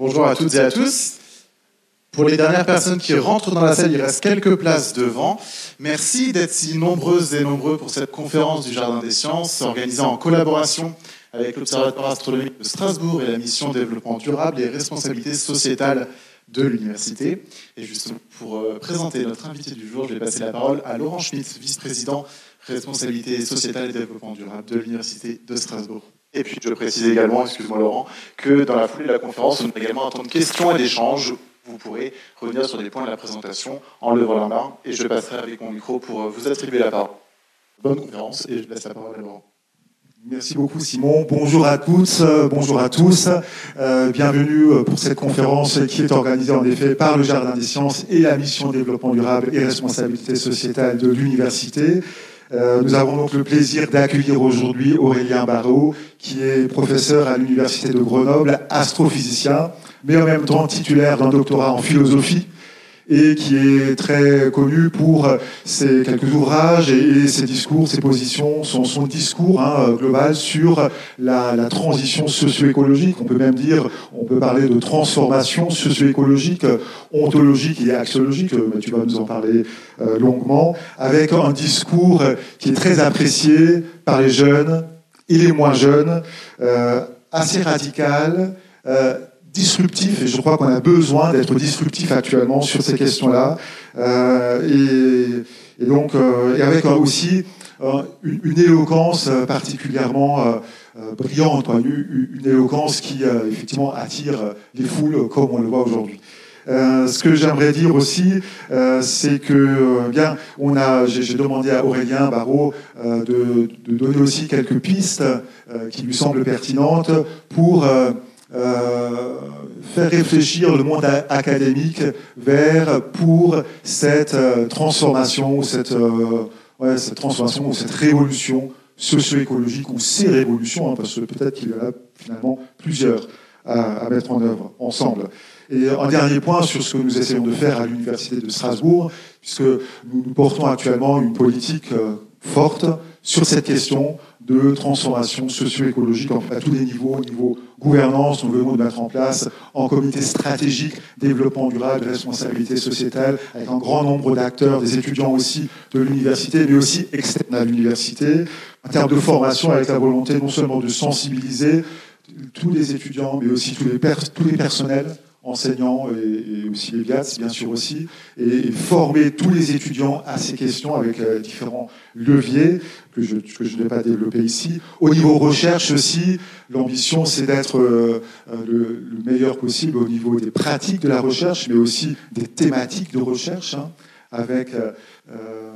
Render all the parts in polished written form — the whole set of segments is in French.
Bonjour à toutes et à tous. Pour les dernières personnes qui rentrent dans la salle, il reste quelques places devant. Merci d'être si nombreuses et nombreux pour cette conférence du Jardin des Sciences, organisée en collaboration avec l'Observatoire astronomique de Strasbourg et la mission Développement durable et responsabilité sociétale de l'université. Et justement, pour présenter notre invité du jour, je vais passer la parole à Laurent Schmitt, vice-président responsabilité sociétale et développement durable de l'université de Strasbourg. Et puis, je précise également, excuse-moi Laurent, que dans la foulée de la conférence, on a également un temps de questions et d'échanges. Vous pourrez revenir sur des points de la présentation en levant la main et je passerai avec mon micro pour vous attribuer la parole. Bonne conférence et je laisse la parole à Laurent. Merci beaucoup Simon. Bonjour à toutes, bonjour à tous. Bienvenue pour cette conférence qui est organisée en effet par le Jardin des Sciences et la mission Développement durable et responsabilité sociétale de l'université. Nous avons donc le plaisir d'accueillir aujourd'hui Aurélien Barraud, qui est professeur à l'Université de Grenoble, astrophysicien, mais en même temps titulaire d'un doctorat en philosophie, et qui est très connu pour ses quelques ouvrages et ses discours, ses positions, son discours global sur la transition socio-écologique. On peut même dire, on peut parler de transformation socio-écologique, ontologique et axiologique, tu vas nous en parler longuement, avec un discours qui est très apprécié par les jeunes et les moins jeunes, assez radical, disruptif, et je crois qu'on a besoin d'être disruptif actuellement sur ces questions-là, et donc avec aussi une éloquence particulièrement brillante, une éloquence qui effectivement attire les foules comme on le voit aujourd'hui. Ce que j'aimerais dire aussi, c'est que j'ai demandé à Aurélien Barraud de donner aussi quelques pistes qui lui semblent pertinentes pour faire réfléchir le monde académique pour cette transformation, cette transformation ou cette révolution socio-écologique ou ces révolutions, parce que peut-être qu'il y en a finalement plusieurs à mettre en œuvre ensemble. Et un dernier point sur ce que nous essayons de faire à l'Université de Strasbourg, puisque nous portons actuellement une politique forte sur cette question de transformation socio-écologique à tous les niveaux. Au niveau gouvernance, nous venons de mettre en place un comité stratégique développement durable et responsabilité sociétale avec un grand nombre d'acteurs, des étudiants aussi de l'université, mais aussi externes à l'université. En termes de formation, avec la volonté non seulement de sensibiliser tous les étudiants, mais aussi tous les personnels, enseignants et aussi les BIATS, bien sûr aussi, et former tous les étudiants à ces questions avec différents leviers que je ne vais pas développer ici. Au niveau recherche aussi, l'ambition c'est d'être le meilleur possible au niveau des pratiques de la recherche, mais aussi des thématiques de recherche, avec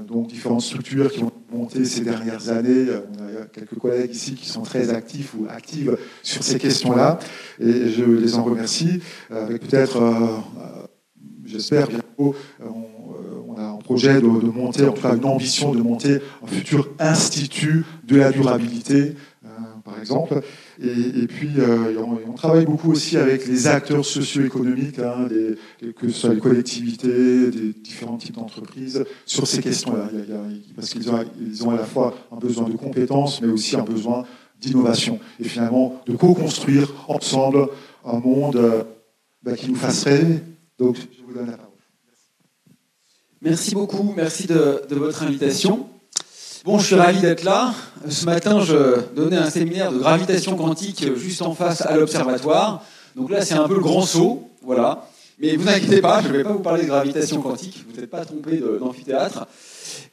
donc différentes structures qui ont monté ces dernières années. On a quelques collègues ici qui sont très actifs ou actives sur ces questions-là, et je les en remercie. Avec peut-être, j'espère bientôt, on a un projet de monter, en tout cas une ambition de monter un futur institut de la durabilité, par exemple. Et puis, on travaille beaucoup aussi avec les acteurs socio-économiques, que ce soit les collectivités, des différents types d'entreprises, sur ces questions-là. Parce qu'ils ont à la fois un besoin de compétences, mais aussi un besoin d'innovation. Et finalement, de co-construire ensemble un monde qui nous fasse rêver. Donc, je vous donne la parole. Merci beaucoup, merci de votre invitation. Bon, je suis ravi d'être là. Ce matin, je donnais un séminaire de gravitation quantique juste en face à l'Observatoire. Donc là, c'est un peu le grand saut, voilà. Mais vous inquiétez pas, je ne vais pas vous parler de gravitation quantique. Vous n'êtes pas trompé d'amphithéâtre.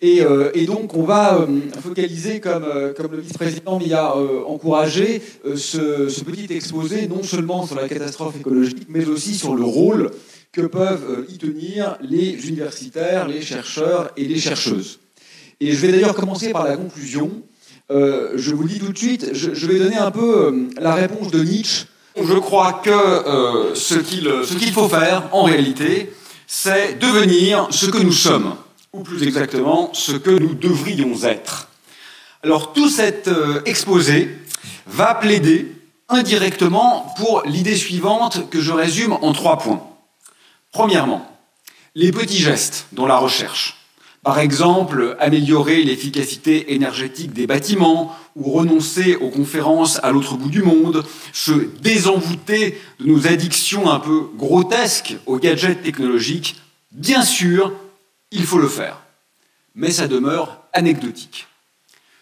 Et donc, on va focaliser, comme le vice-président m'y a encouragé, ce petit exposé, non seulement sur la catastrophe écologique, mais aussi sur le rôle que peuvent y tenir les universitaires, les chercheurs et les chercheuses. Et je vais d'ailleurs commencer par la conclusion. Je vous le dis tout de suite, je vais donner un peu la réponse de Nietzsche. Je crois que ce qu'il faut faire, en réalité, c'est devenir ce que nous sommes, ou plus exactement, ce que nous devrions être. Alors, tout cet exposé va plaider indirectement pour l'idée suivante que je résume en 3 points. Premièrement, les petits gestes dans la recherche. Par exemple, améliorer l'efficacité énergétique des bâtiments ou renoncer aux conférences à l'autre bout du monde, se désenvoûter de nos addictions un peu grotesques aux gadgets technologiques. Bien sûr, il faut le faire, mais ça demeure anecdotique.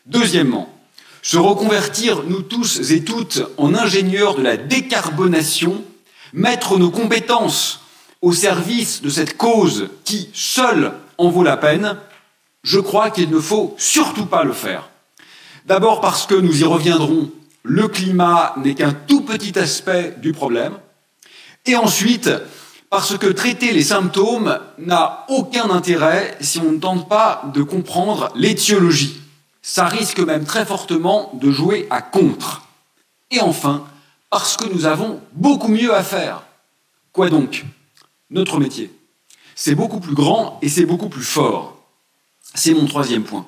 Deuxièmement, se reconvertir, nous tous et toutes, en ingénieurs de la décarbonation, mettre nos compétences au service de cette cause qui, seule, en vaut la peine, je crois qu'il ne faut surtout pas le faire. D'abord parce que, nous y reviendrons, le climat n'est qu'un tout petit aspect du problème, et ensuite parce que traiter les symptômes n'a aucun intérêt si on ne tente pas de comprendre l'étiologie. Ça risque même très fortement de jouer à contre. Et enfin, parce que nous avons beaucoup mieux à faire. Quoi donc ? Notre métier. C'est beaucoup plus grand et c'est beaucoup plus fort. C'est mon troisième point.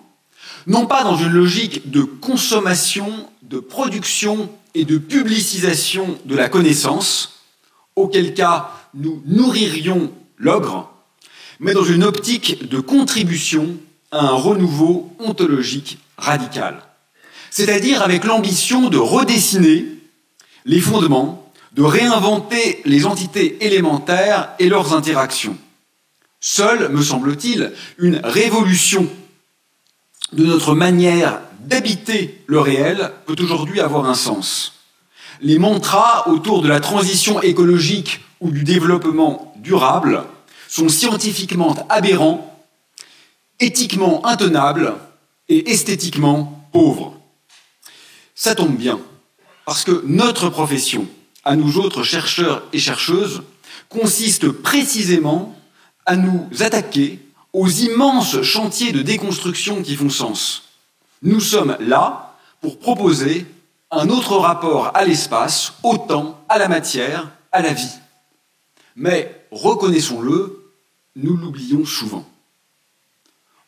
Non pas dans une logique de consommation, de production et de publicisation de la connaissance, auquel cas nous nourririons l'ogre, mais dans une optique de contribution à un renouveau ontologique radical. C'est-à-dire avec l'ambition de redessiner les fondements, de réinventer les entités élémentaires et leurs interactions. Seule, me semble-t-il, une révolution de notre manière d'habiter le réel peut aujourd'hui avoir un sens. Les mantras autour de la transition écologique ou du développement durable sont scientifiquement aberrants, éthiquement intenables et esthétiquement pauvres. Ça tombe bien, parce que notre profession, à nous autres chercheurs et chercheuses, consiste précisément à nous attaquer aux immenses chantiers de déconstruction qui font sens. Nous sommes là pour proposer un autre rapport à l'espace, au temps, à la matière, à la vie. Mais, reconnaissons-le, nous l'oublions souvent.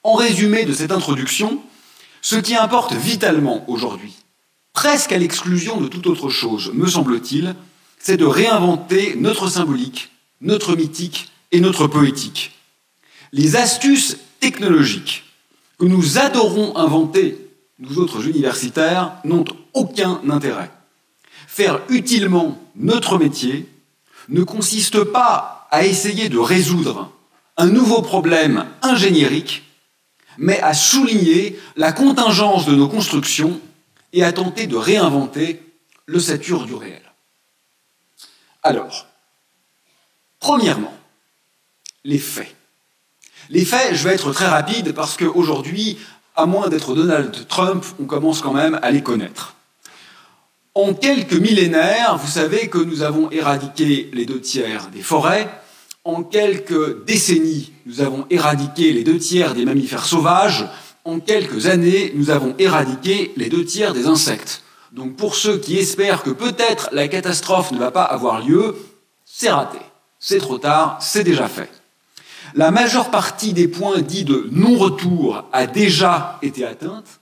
En résumé de cette introduction, ce qui importe vitalement aujourd'hui, presque à l'exclusion de toute autre chose, me semble-t-il, c'est de réinventer notre symbolique, notre mythique et notre poétique. Les astuces technologiques que nous adorons inventer, nous autres universitaires, n'ont aucun intérêt. Faire utilement notre métier ne consiste pas à essayer de résoudre un nouveau problème ingéniérique, mais à souligner la contingence de nos constructions et à tenter de réinventer l'ossature du réel. Alors, premièrement, les faits. Les faits, je vais être très rapide parce qu'aujourd'hui, à moins d'être Donald Trump, on commence quand même à les connaître. En quelques millénaires, vous savez que nous avons éradiqué les 2/3 des forêts. En quelques décennies, nous avons éradiqué les 2/3 des mammifères sauvages. En quelques années, nous avons éradiqué les 2/3 des insectes. Donc pour ceux qui espèrent que peut-être la catastrophe ne va pas avoir lieu, c'est raté. C'est trop tard, c'est déjà fait. La majeure partie des points dits de non-retour a déjà été atteinte.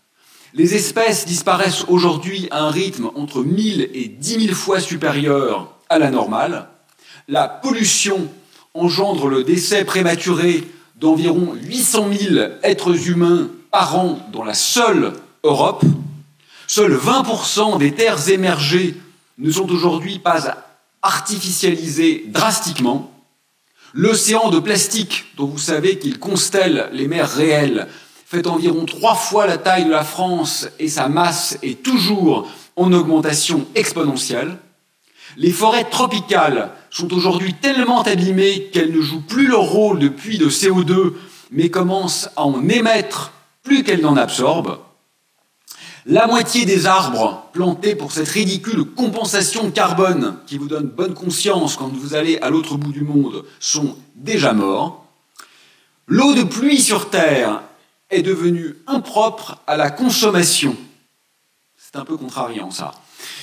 Les espèces disparaissent aujourd'hui à un rythme entre 1000 et 10 000 fois supérieur à la normale. La pollution engendre le décès prématuré d'environ 800 000 êtres humains par an dans la seule Europe. Seuls 20% des terres émergées ne sont aujourd'hui pas artificialisées drastiquement. L'océan de plastique, dont vous savez qu'il constelle les mers réelles, fait environ 3 fois la taille de la France et sa masse est toujours en augmentation exponentielle. Les forêts tropicales sont aujourd'hui tellement abîmées qu'elles ne jouent plus leur rôle de puits de CO2, mais commencent à en émettre plus qu'elles n'en absorbent. La moitié des arbres plantés pour cette ridicule compensation carbone qui vous donne bonne conscience quand vous allez à l'autre bout du monde sont déjà morts. L'eau de pluie sur Terre est devenue impropre à la consommation. C'est un peu contrariant ça.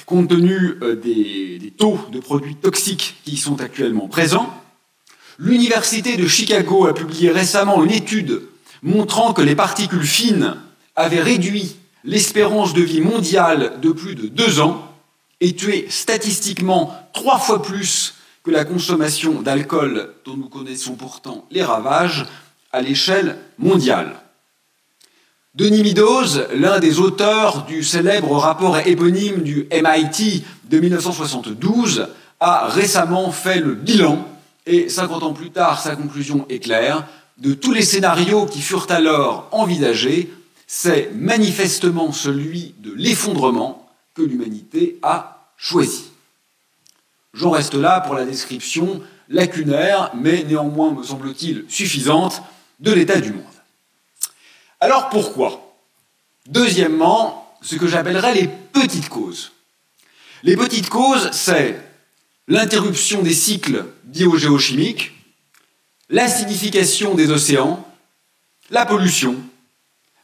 Compte tenu des taux de produits toxiques qui y sont actuellement présents, l'Université de Chicago a publié récemment une étude montrant que les particules fines avaient réduit l'espérance de vie mondiale de plus de 2 ans et tué statistiquement 3 fois plus que la consommation d'alcool dont nous connaissons pourtant les ravages, à l'échelle mondiale. Denis Meadows, l'un des auteurs du célèbre rapport éponyme du MIT de 1972, a récemment fait le bilan, et 50 ans plus tard, sa conclusion est claire, de tous les scénarios qui furent alors envisagés, c'est manifestement celui de l'effondrement que l'humanité a choisi. J'en reste là pour la description lacunaire, mais néanmoins, me semble-t-il, suffisante, de l'état du monde. Alors pourquoi? Deuxièmement, ce que j'appellerais les petites causes. Les petites causes, c'est l'interruption des cycles biogéochimiques, l'acidification des océans, la pollution,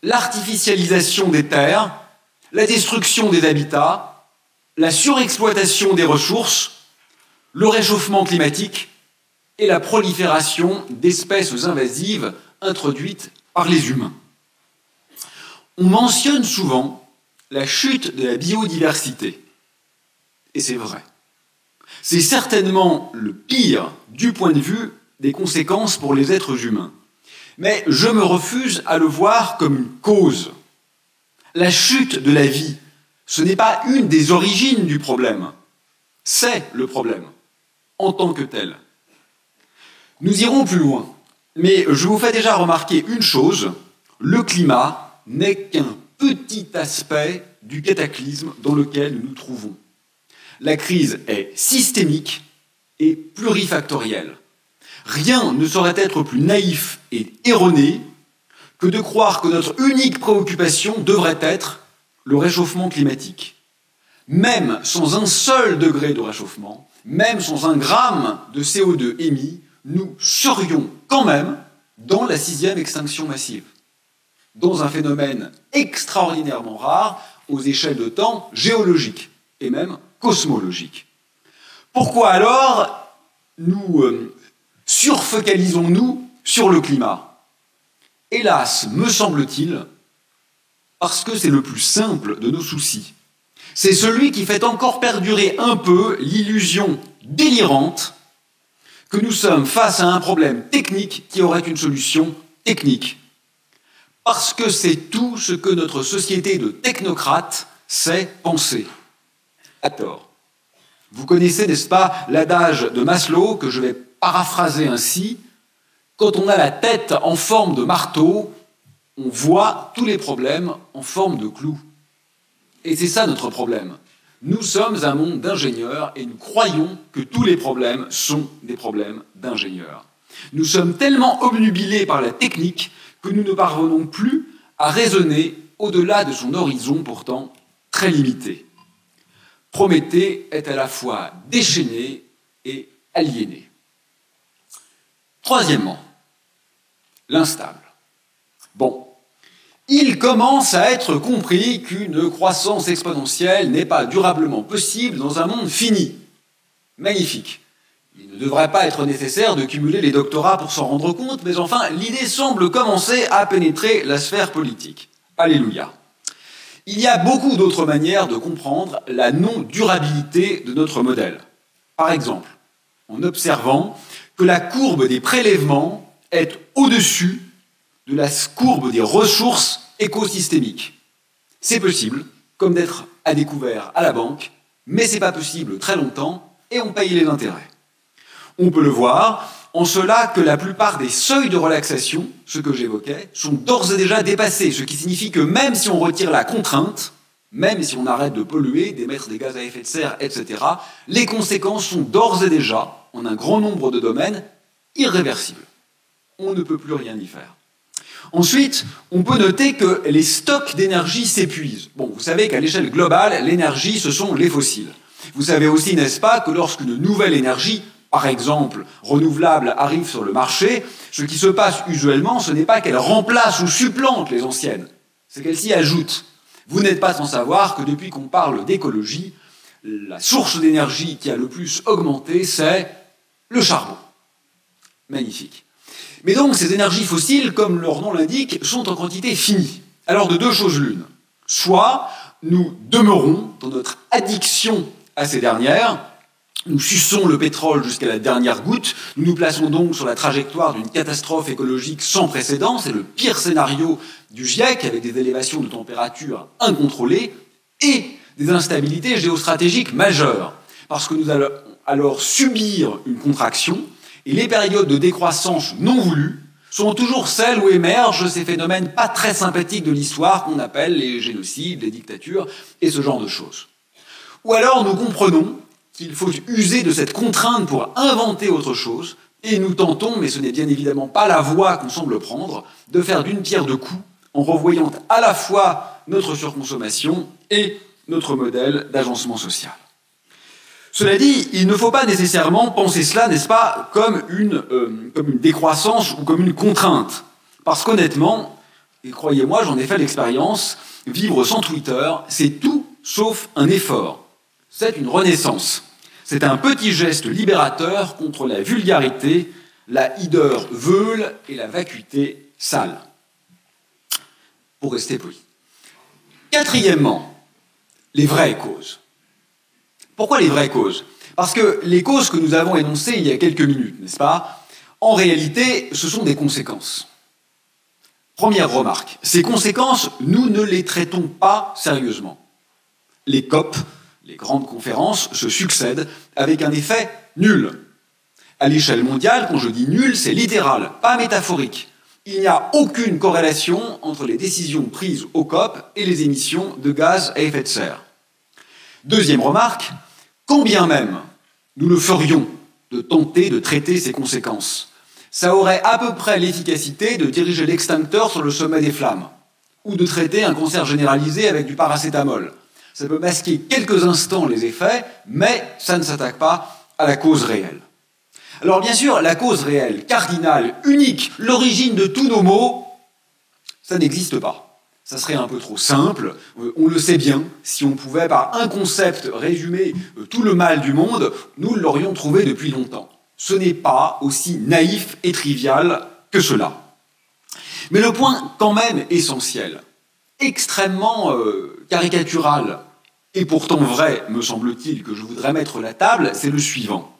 l'artificialisation des terres, la destruction des habitats, la surexploitation des ressources, le réchauffement climatique et la prolifération d'espèces invasives introduites par les humains. On mentionne souvent la chute de la biodiversité. Et c'est vrai. C'est certainement le pire du point de vue des conséquences pour les êtres humains. Mais je me refuse à le voir comme une cause. La chute de la vie, ce n'est pas une des origines du problème. C'est le problème, en tant que tel. Nous irons plus loin. Mais je vous fais déjà remarquer une chose, le climat n'est qu'un petit aspect du cataclysme dans lequel nous nous trouvons. La crise est systémique et plurifactorielle. Rien ne saurait être plus naïf et erroné que de croire que notre unique préoccupation devrait être le réchauffement climatique. Même sans un seul degré de réchauffement, même sans un gramme de CO2 émis, nous serions quand même dans la 6e extinction massive, dans un phénomène extraordinairement rare aux échelles de temps géologiques et même cosmologiques. Pourquoi alors nous surfocalisons-nous sur le climat? Hélas, me semble-t-il, parce que c'est le plus simple de nos soucis. C'est celui qui fait encore perdurer un peu l'illusion délirante que nous sommes face à un problème technique qui aurait une solution technique. Parce que c'est tout ce que notre société de technocrates sait penser. À tort. Vous connaissez, n'est-ce pas, l'adage de Maslow, que je vais paraphraser ainsi. Quand on a la tête en forme de marteau, on voit tous les problèmes en forme de clou. Et c'est ça notre problème. Nous sommes un monde d'ingénieurs et nous croyons que tous les problèmes sont des problèmes d'ingénieurs. Nous sommes tellement obnubilés par la technique que nous ne parvenons plus à raisonner au-delà de son horizon pourtant très limité. Prométhée est à la fois déchaîné et aliéné. Troisièmement, l'instable. Bon, il commence à être compris qu'une croissance exponentielle n'est pas durablement possible dans un monde fini. Magnifique. Il ne devrait pas être nécessaire de cumuler les doctorats pour s'en rendre compte, mais enfin, l'idée semble commencer à pénétrer la sphère politique. Alléluia. Il y a beaucoup d'autres manières de comprendre la non-durabilité de notre modèle. Par exemple, en observant que la courbe des prélèvements est au-dessus de la courbe des ressources écosystémiques. C'est possible, comme d'être à découvert à la banque, mais ce n'est pas possible très longtemps et on paye les intérêts. On peut le voir en cela que la plupart des seuils de relaxation, ce que j'évoquais, sont d'ores et déjà dépassés, ce qui signifie que même si on retire la contrainte, même si on arrête de polluer, d'émettre des gaz à effet de serre, etc., les conséquences sont d'ores et déjà, en un grand nombre de domaines, irréversibles. On ne peut plus rien y faire. Ensuite, on peut noter que les stocks d'énergie s'épuisent. Bon, vous savez qu'à l'échelle globale, l'énergie, ce sont les fossiles. Vous savez aussi, n'est-ce pas, que lorsqu'une nouvelle énergie, par exemple, renouvelable, arrive sur le marché, ce qui se passe usuellement, ce n'est pas qu'elle remplace ou supplante les anciennes, c'est qu'elle s'y ajoute. Vous n'êtes pas sans savoir que depuis qu'on parle d'écologie, la source d'énergie qui a le plus augmenté, c'est le charbon. Magnifique. Mais donc, ces énergies fossiles, comme leur nom l'indique, sont en quantité finie. Alors, de deux choses l'une. Soit nous demeurons dans notre addiction à ces dernières, Nous suçons le pétrole jusqu'à la dernière goutte. Nous nous plaçons donc sur la trajectoire d'une catastrophe écologique sans précédent. C'est le pire scénario du GIEC, avec des élévations de température incontrôlées et des instabilités géostratégiques majeures. Parce que nous allons alors subir une contraction, et les périodes de décroissance non voulues sont toujours celles où émergent ces phénomènes pas très sympathiques de l'histoire qu'on appelle les génocides, les dictatures et ce genre de choses. Ou alors nous comprenons qu'il faut user de cette contrainte pour inventer autre chose, et nous tentons, mais ce n'est bien évidemment pas la voie qu'on semble prendre, de faire d'une pierre deux coups, en revoyant à la fois notre surconsommation et notre modèle d'agencement social. Cela dit, il ne faut pas nécessairement penser cela, n'est-ce pas, comme une décroissance ou comme une contrainte. Parce qu'honnêtement, et croyez-moi, j'en ai fait l'expérience, vivre sans Twitter, c'est tout sauf un effort. C'est une renaissance. C'est un petit geste libérateur contre la vulgarité, la hideur veule et la vacuité sale. Pour rester poli. Quatrièmement, les vraies causes. Pourquoi les vraies causes? Parce que les causes que nous avons énoncées il y a quelques minutes, n'est-ce pas? En réalité, ce sont des conséquences. Première remarque, ces conséquences, nous ne les traitons pas sérieusement. Les COP, les grandes conférences, se succèdent avec un effet nul. À l'échelle mondiale, quand je dis nul, c'est littéral, pas métaphorique. Il n'y a aucune corrélation entre les décisions prises au COP et les émissions de gaz à effet de serre. Deuxième remarque, quand bien même nous le ferions de tenter de traiter ces conséquences, ça aurait à peu près l'efficacité de diriger l'extincteur sur le sommet des flammes, ou de traiter un cancer généralisé avec du paracétamol. Ça peut masquer quelques instants les effets, mais ça ne s'attaque pas à la cause réelle. Alors bien sûr, la cause réelle, cardinale, unique, l'origine de tous nos maux, ça n'existe pas. Ça serait un peu trop simple, on le sait bien, si on pouvait par un concept résumer tout le mal du monde, nous l'aurions trouvé depuis longtemps. Ce n'est pas aussi naïf et trivial que cela. Mais le point quand même essentiel, extrêmement caricatural, et pourtant vrai, me semble-t-il, que je voudrais mettre la table, c'est le suivant.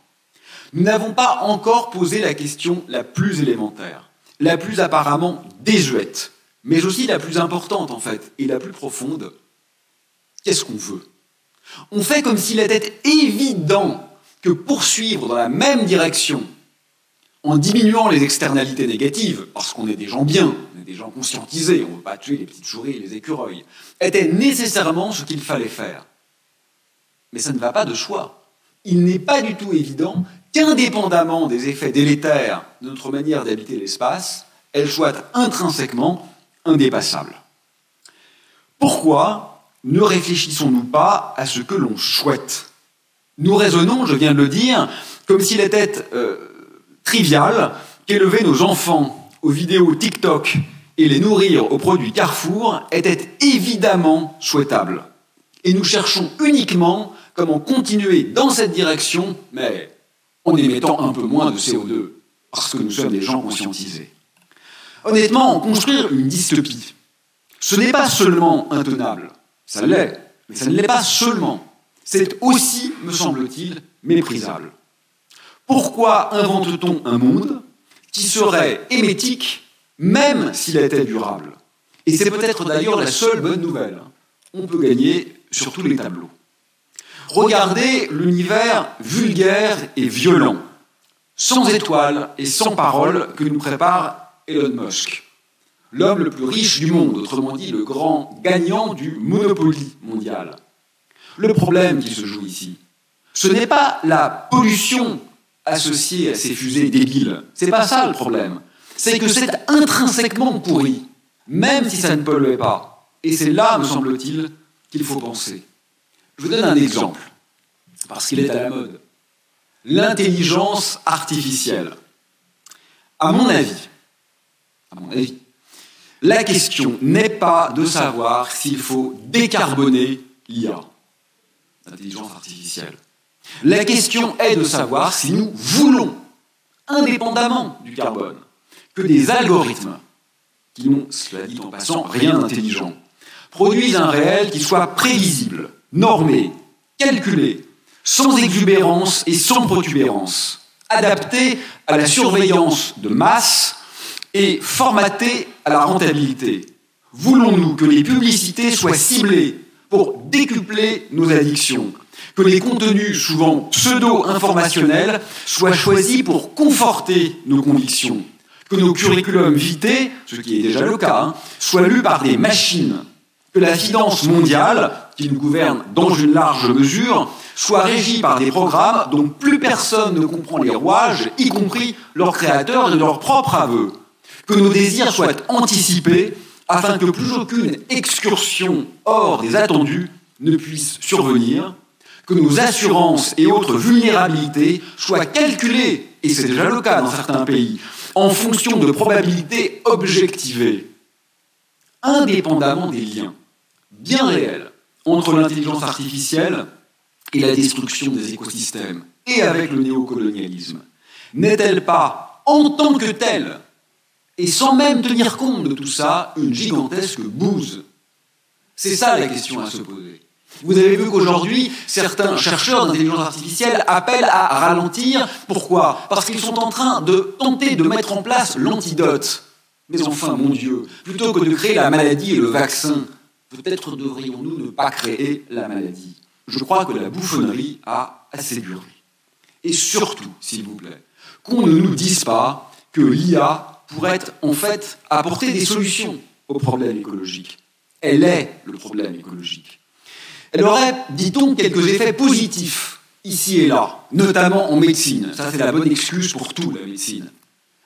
Nous n'avons pas encore posé la question la plus élémentaire, la plus apparemment désuète, mais aussi la plus importante en fait, et la plus profonde. Qu'est-ce qu'on veut? On fait comme s'il était évident que poursuivre dans la même direction, en diminuant les externalités négatives, parce qu'on est des gens bien, on est des gens conscientisés, on ne veut pas tuer les petites souris et les écureuils, était nécessairement ce qu'il fallait faire. Mais ça ne va pas de soi. Il n'est pas du tout évident qu'indépendamment des effets délétères de notre manière d'habiter l'espace, elle soit intrinsèquement indépassable. Pourquoi ne réfléchissons-nous pas à ce que l'on souhaite? Nous raisonnons, je viens de le dire, comme s'il était trivial qu'élever nos enfants aux vidéos TikTok et les nourrir aux produits Carrefour était évidemment souhaitable. Et nous cherchons uniquement comment continuer dans cette direction, mais en émettant un peu moins de CO2, parce que nous sommes des gens conscientisés. Honnêtement, construire une dystopie, ce n'est pas seulement intenable, ça l'est, mais ça ne l'est pas seulement. C'est aussi, me semble-t-il, méprisable. Pourquoi invente-t-on un monde qui serait émétique, même s'il était durable? Et c'est peut-être d'ailleurs la seule bonne nouvelle. On peut gagner sur tous les tableaux. Regardez l'univers vulgaire et violent, sans étoiles et sans paroles que nous prépare Elon Musk. L'homme le plus riche du monde, autrement dit le grand gagnant du Monopoly mondial. Le problème qui se joue ici, ce n'est pas la pollution associée à ces fusées débiles. C'est pas ça le problème. C'est que c'est intrinsèquement pourri, même si ça ne polluait pas. Et c'est là, me semble-t-il, qu'il faut penser. Je vous donne un exemple, parce qu'il est à la mode. L'intelligence artificielle. À mon avis, la question n'est pas de savoir s'il faut décarboner l'IA, l'intelligence artificielle. La question est de savoir si nous voulons, indépendamment du carbone, que des algorithmes, qui n'ont, cela dit en passant, rien d'intelligent, produisent un réel qui soit prévisible, normé, calculé, sans exubérance et sans protubérance, adapté à la surveillance de masse et formaté à la rentabilité. Voulons-nous que les publicités soient ciblées pour décupler nos addictions, que les contenus souvent pseudo-informationnels soient choisis pour conforter nos convictions, que nos curriculums vitae, ce qui est déjà le cas, soient lus par des machines, que la finance mondiale, qui nous gouverne dans une large mesure, soit régie par des programmes dont plus personne ne comprend les rouages, y compris leurs créateurs et de leurs propres aveux, que nos désirs soient anticipés afin que plus aucune excursion hors des attendus ne puisse survenir, que nos assurances et autres vulnérabilités soient calculées, et c'est déjà le cas dans certains pays, en fonction de probabilités objectivées, indépendamment des liens bien réels entre l'intelligence artificielle et la destruction des écosystèmes, et avec le néocolonialisme. N'est-elle pas, en tant que telle, et sans même tenir compte de tout ça, une gigantesque bouse? C'est ça la question à se poser. Vous avez vu qu'aujourd'hui, certains chercheurs d'intelligence artificielle appellent à ralentir. Pourquoi? Parce qu'ils sont en train de tenter de mettre en place l'antidote. Mais enfin, mon Dieu, plutôt que de créer la maladie et le vaccin, peut-être devrions-nous ne pas créer la maladie. Je crois que la bouffonnerie a assez duré. Et surtout, s'il vous plaît, qu'on ne nous dise pas que l'IA pourrait en fait apporter des solutions aux problèmes écologiques. Elle est le problème écologique. Elle aurait, dit-on, quelques effets positifs, ici et là, notamment en médecine. Ça, c'est la bonne excuse pour tout, la médecine.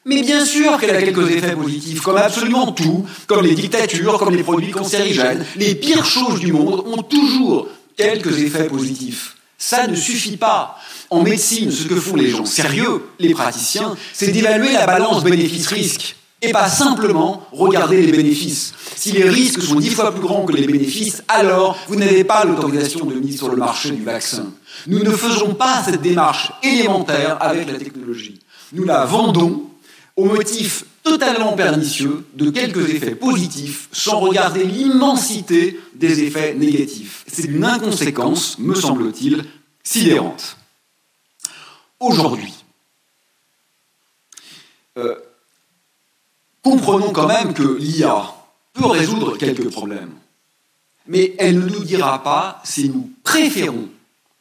Mais bien sûr qu'elle a quelques effets positifs, comme absolument tout, comme les dictatures, comme les produits cancérigènes. Les pires choses du monde ont toujours quelques effets positifs. Ça ne suffit pas. En médecine, ce que font les gens sérieux, les praticiens, c'est d'évaluer la balance bénéfice-risque. Et pas simplement regarder les bénéfices. Si les risques sont 10 fois plus grands que les bénéfices, alors vous n'avez pas l'autorisation de mise sur le marché du vaccin. Nous ne faisons pas cette démarche élémentaire avec la technologie. Nous la vendons au motif totalement pernicieux de quelques effets positifs sans regarder l'immensité des effets négatifs. C'est une inconséquence, me semble-t-il, sidérante. Aujourd'hui, comprenons quand même que l'IA peut résoudre quelques problèmes. Mais elle ne nous dira pas si nous préférons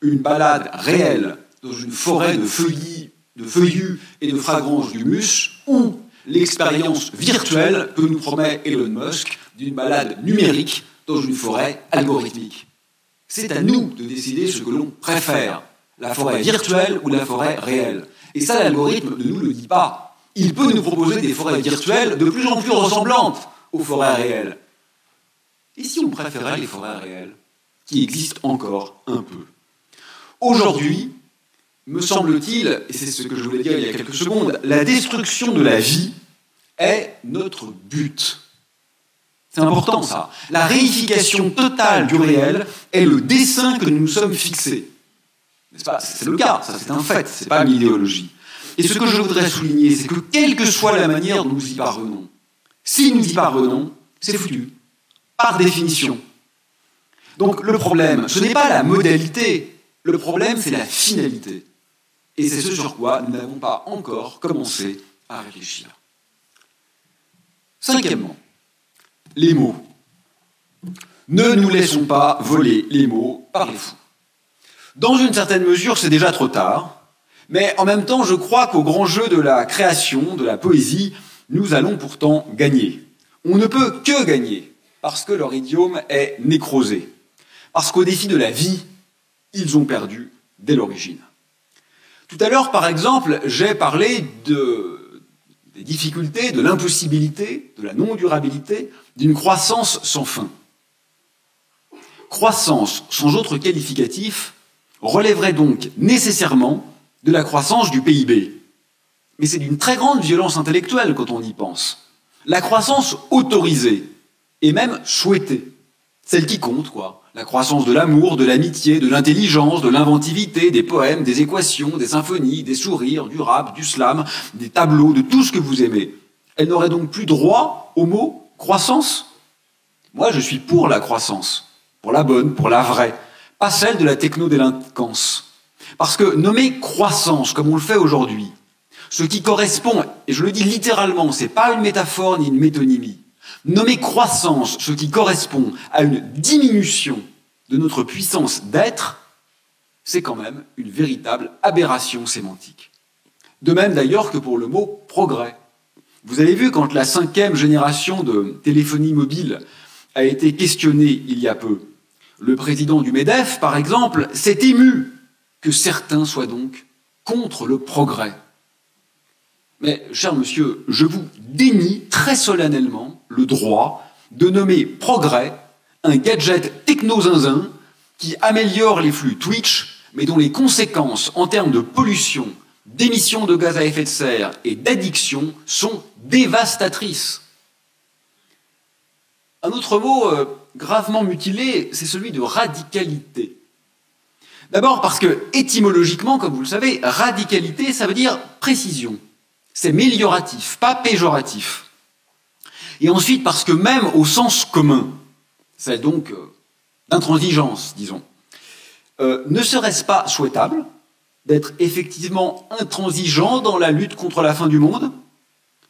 une balade réelle dans une forêt de feuillus et de fragrances d'humus ou l'expérience virtuelle que nous promet Elon Musk d'une balade numérique dans une forêt algorithmique. C'est à nous de décider ce que l'on préfère, la forêt virtuelle ou la forêt réelle. Et ça, l'algorithme ne nous le dit pas. Il peut nous proposer des forêts virtuelles de plus en plus ressemblantes aux forêts réelles. Et si on préférait les forêts réelles, qui existent encore un peu? Aujourd'hui, me semble-t-il, et c'est ce que je voulais dire il y a quelques secondes, la destruction de la vie est notre but. C'est important ça. La réification totale du réel est le dessein que nous nous sommes fixés. N'est-ce pas? C'est le cas, ça c'est un fait, c'est pas une idéologie. Et ce que je voudrais souligner, c'est que quelle que soit la manière dont nous y parvenons, si nous y parvenons, c'est foutu, par définition. Donc le problème, ce n'est pas la modalité, le problème c'est la finalité. Et c'est ce sur quoi nous n'avons pas encore commencé à réfléchir. Cinquièmement, les mots. Ne nous laissons pas voler les mots par les fous. Dans une certaine mesure, c'est déjà trop tard. Mais en même temps, je crois qu'au grand jeu de la création, de la poésie, nous allons pourtant gagner. On ne peut que gagner, parce que leur idiome est nécrosé. Parce qu'au défi de la vie, ils ont perdu dès l'origine. Tout à l'heure, par exemple, j'ai parlé des difficultés, de l'impossibilité, de la non-durabilité, d'une croissance sans fin. Croissance sans autre qualificatif relèverait donc nécessairement de la croissance du PIB. Mais c'est d'une très grande violence intellectuelle quand on y pense. La croissance autorisée, et même souhaitée, celle qui compte, quoi. La croissance de l'amour, de l'amitié, de l'intelligence, de l'inventivité, des poèmes, des équations, des symphonies, des sourires, du rap, du slam, des tableaux, de tout ce que vous aimez. Elle n'aurait donc plus droit au mot croissance? Moi, je suis pour la croissance, pour la bonne, pour la vraie, pas celle de la technodélinquance. Parce que nommer croissance, comme on le fait aujourd'hui, ce qui correspond, et je le dis littéralement, c'est pas une métaphore ni une métonymie, nommer croissance, ce qui correspond à une diminution de notre puissance d'être, c'est quand même une véritable aberration sémantique. De même d'ailleurs que pour le mot progrès. Vous avez vu quand la 5e génération de téléphonie mobile a été questionnée il y a peu, le président du MEDEF, par exemple, s'est ému que certains soient donc contre le progrès. Mais, cher monsieur, je vous dénie très solennellement le droit de nommer progrès un gadget techno-zinzin qui améliore les flux Twitch, mais dont les conséquences en termes de pollution, d'émissions de gaz à effet de serre et d'addiction sont dévastatrices. Un autre mot gravement mutilé, c'est celui de radicalité. D'abord parce que, étymologiquement, comme vous le savez, radicalité, ça veut dire précision. C'est mélioratif, pas péjoratif. Et ensuite parce que même au sens commun, c'est donc d'intransigeance, disons, ne serait-ce pas souhaitable d'être effectivement intransigeant dans la lutte contre la fin du monde?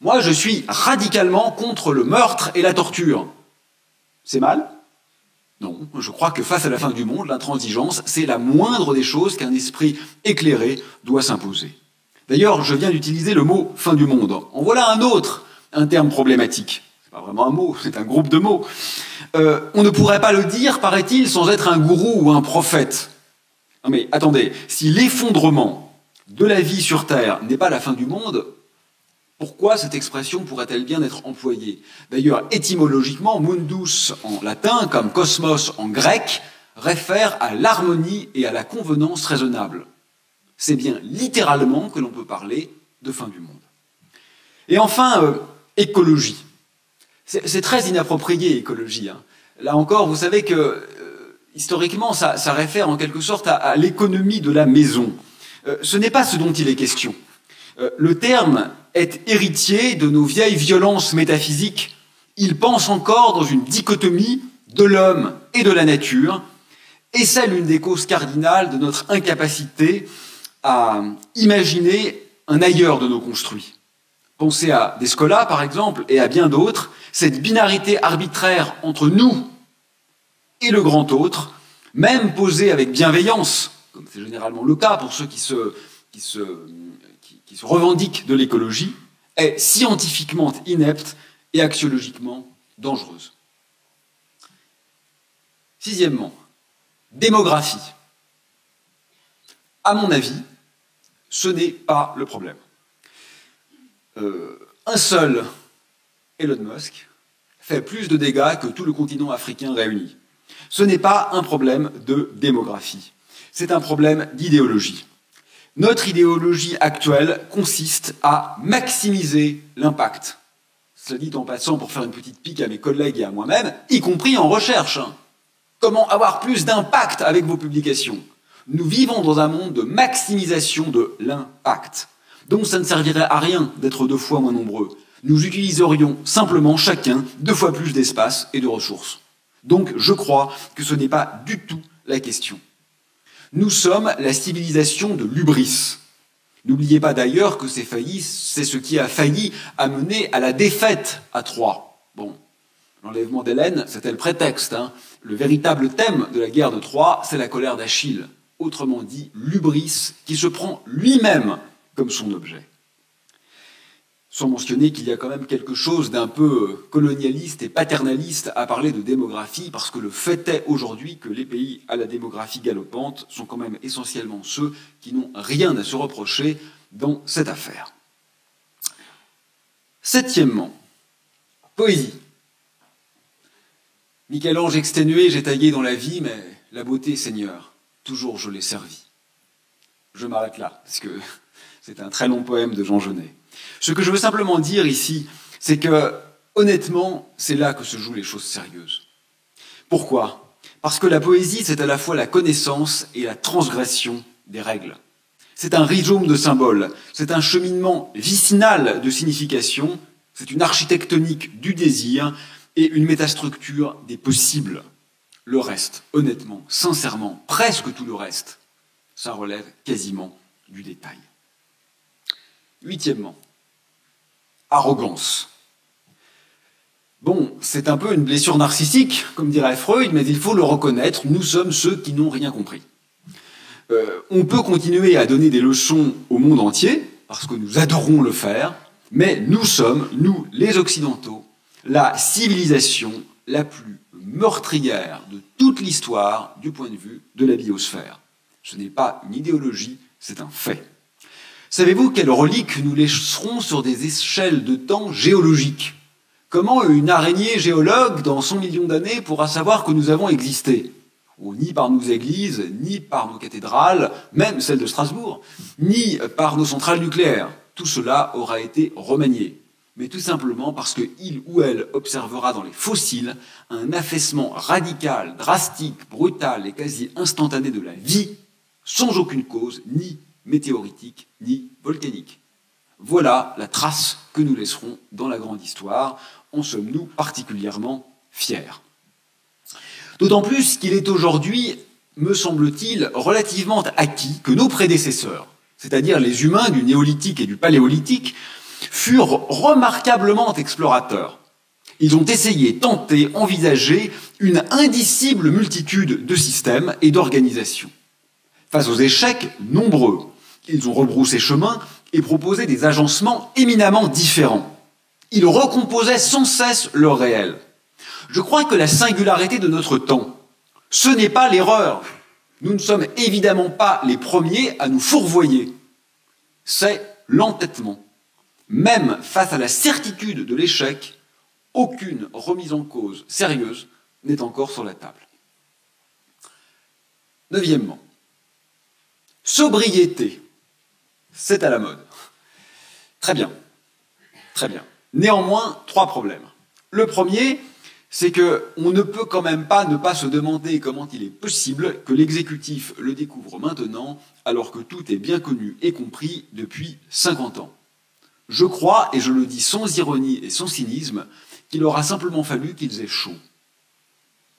Moi, je suis radicalement contre le meurtre et la torture. C'est mal? Non, je crois que face à la fin du monde, l'intransigeance, c'est la moindre des choses qu'un esprit éclairé doit s'imposer. D'ailleurs, je viens d'utiliser le mot « fin du monde ». En voilà un autre, un terme problématique. C'est pas vraiment un mot, c'est un groupe de mots. On ne pourrait pas le dire, paraît-il, sans être un gourou ou un prophète. Non mais attendez, si l'effondrement de la vie sur Terre n'est pas la fin du monde, pourquoi cette expression pourrait-elle bien être employée? D'ailleurs, étymologiquement, mundus en latin, comme cosmos en grec, réfère à l'harmonie et à la convenance raisonnable. C'est bien littéralement que l'on peut parler de fin du monde. Et enfin, écologie. C'est très inapproprié, écologie. Hein. Là encore, vous savez que, historiquement, ça réfère en quelque sorte à l'économie de la maison. Ce n'est pas ce dont il est question. Le terme est héritier de nos vieilles violences métaphysiques. Il pense encore dans une dichotomie de l'homme et de la nature, et c'est l'une des causes cardinales de notre incapacité à imaginer un ailleurs de nos construits. Pensez à Descola, par exemple, et à bien d'autres, cette binarité arbitraire entre nous et le grand autre, même posée avec bienveillance, comme c'est généralement le cas pour ceux qui se revendiquent de l'écologie, est scientifiquement inepte et axiologiquement dangereuse. Sixièmement, démographie. À mon avis, ce n'est pas le problème. Un seul Elon Musk fait plus de dégâts que tout le continent africain réuni. Ce n'est pas un problème de démographie, c'est un problème d'idéologie. Notre idéologie actuelle consiste à maximiser l'impact. Cela dit en passant pour faire une petite pique à mes collègues et à moi-même, y compris en recherche. Comment avoir plus d'impact avec vos publications? Nous vivons dans un monde de maximisation de l'impact. Donc ça ne servirait à rien d'être 2 fois moins nombreux. Nous utiliserions simplement chacun 2 fois plus d'espace et de ressources. Donc je crois que ce n'est pas du tout la question. Nous sommes la civilisation de l'hubris. N'oubliez pas d'ailleurs que c'est ce qui a failli amener à la défaite à Troie. Bon, l'enlèvement d'Hélène, c'était le prétexte. Hein. Le véritable thème de la guerre de Troie, c'est la colère d'Achille. Autrement dit, l'hubris qui se prend lui-même comme son objet. Sans mentionner qu'il y a quand même quelque chose d'un peu colonialiste et paternaliste à parler de démographie, parce que le fait est aujourd'hui que les pays à la démographie galopante sont quand même essentiellement ceux qui n'ont rien à se reprocher dans cette affaire. Septièmement, poésie. Michel-Ange exténué, j'ai taillé dans la vie, mais la beauté, Seigneur, toujours je l'ai servi. Je m'arrête là, parce que c'est un très long poème de Jean Genet. Ce que je veux simplement dire ici, c'est que, honnêtement, c'est là que se jouent les choses sérieuses. Pourquoi? Parce que la poésie, c'est à la fois la connaissance et la transgression des règles. C'est un rhizome de symboles, c'est un cheminement vicinal de signification, c'est une architectonique du désir et une métastructure des possibles. Le reste, honnêtement, sincèrement, presque tout le reste, ça relève quasiment du détail. Huitièmement, arrogance. Bon, c'est un peu une blessure narcissique, comme dirait Freud, mais il faut le reconnaître, nous sommes ceux qui n'ont rien compris. On peut continuer à donner des leçons au monde entier, parce que nous adorons le faire, mais nous sommes, nous les Occidentaux, la civilisation la plus meurtrière de toute l'histoire du point de vue de la biosphère. Ce n'est pas une idéologie, c'est un fait. Savez-vous quelle relique nous laisserons sur des échelles de temps géologiques? Comment une araignée géologue, dans 100 millions d'années, pourra savoir que nous avons existé? Ni par nos églises, ni par nos cathédrales, même celles de Strasbourg, ni par nos centrales nucléaires. Tout cela aura été remanié. Mais tout simplement parce qu'il ou elle observera dans les fossiles un affaissement radical, drastique, brutal et quasi instantané de la vie, sans aucune cause, ni météoritique, ni volcanique. Voilà la trace que nous laisserons dans la grande histoire. En sommes-nous particulièrement fiers. D'autant plus qu'il est aujourd'hui, me semble-t-il, relativement acquis que nos prédécesseurs, c'est-à-dire les humains du néolithique et du paléolithique, furent remarquablement explorateurs. Ils ont essayé, tenté, envisagé une indicible multitude de systèmes et d'organisations. Face aux échecs nombreux, ils ont rebroussé chemin et proposé des agencements éminemment différents. Ils recomposaient sans cesse le réel. Je crois que la singularité de notre temps, ce n'est pas l'erreur. Nous ne sommes évidemment pas les premiers à nous fourvoyer. C'est l'entêtement. Même face à la certitude de l'échec, aucune remise en cause sérieuse n'est encore sur la table. Neuvièmement, sobriété. C'est à la mode. Très bien. Très bien. Néanmoins, 3 problèmes. Le premier, c'est qu'on ne peut quand même pas ne pas se demander comment il est possible que l'exécutif le découvre maintenant, alors que tout est bien connu et compris depuis 50 ans. Je crois, et je le dis sans ironie et sans cynisme, qu'il aura simplement fallu qu'ils aient chaud.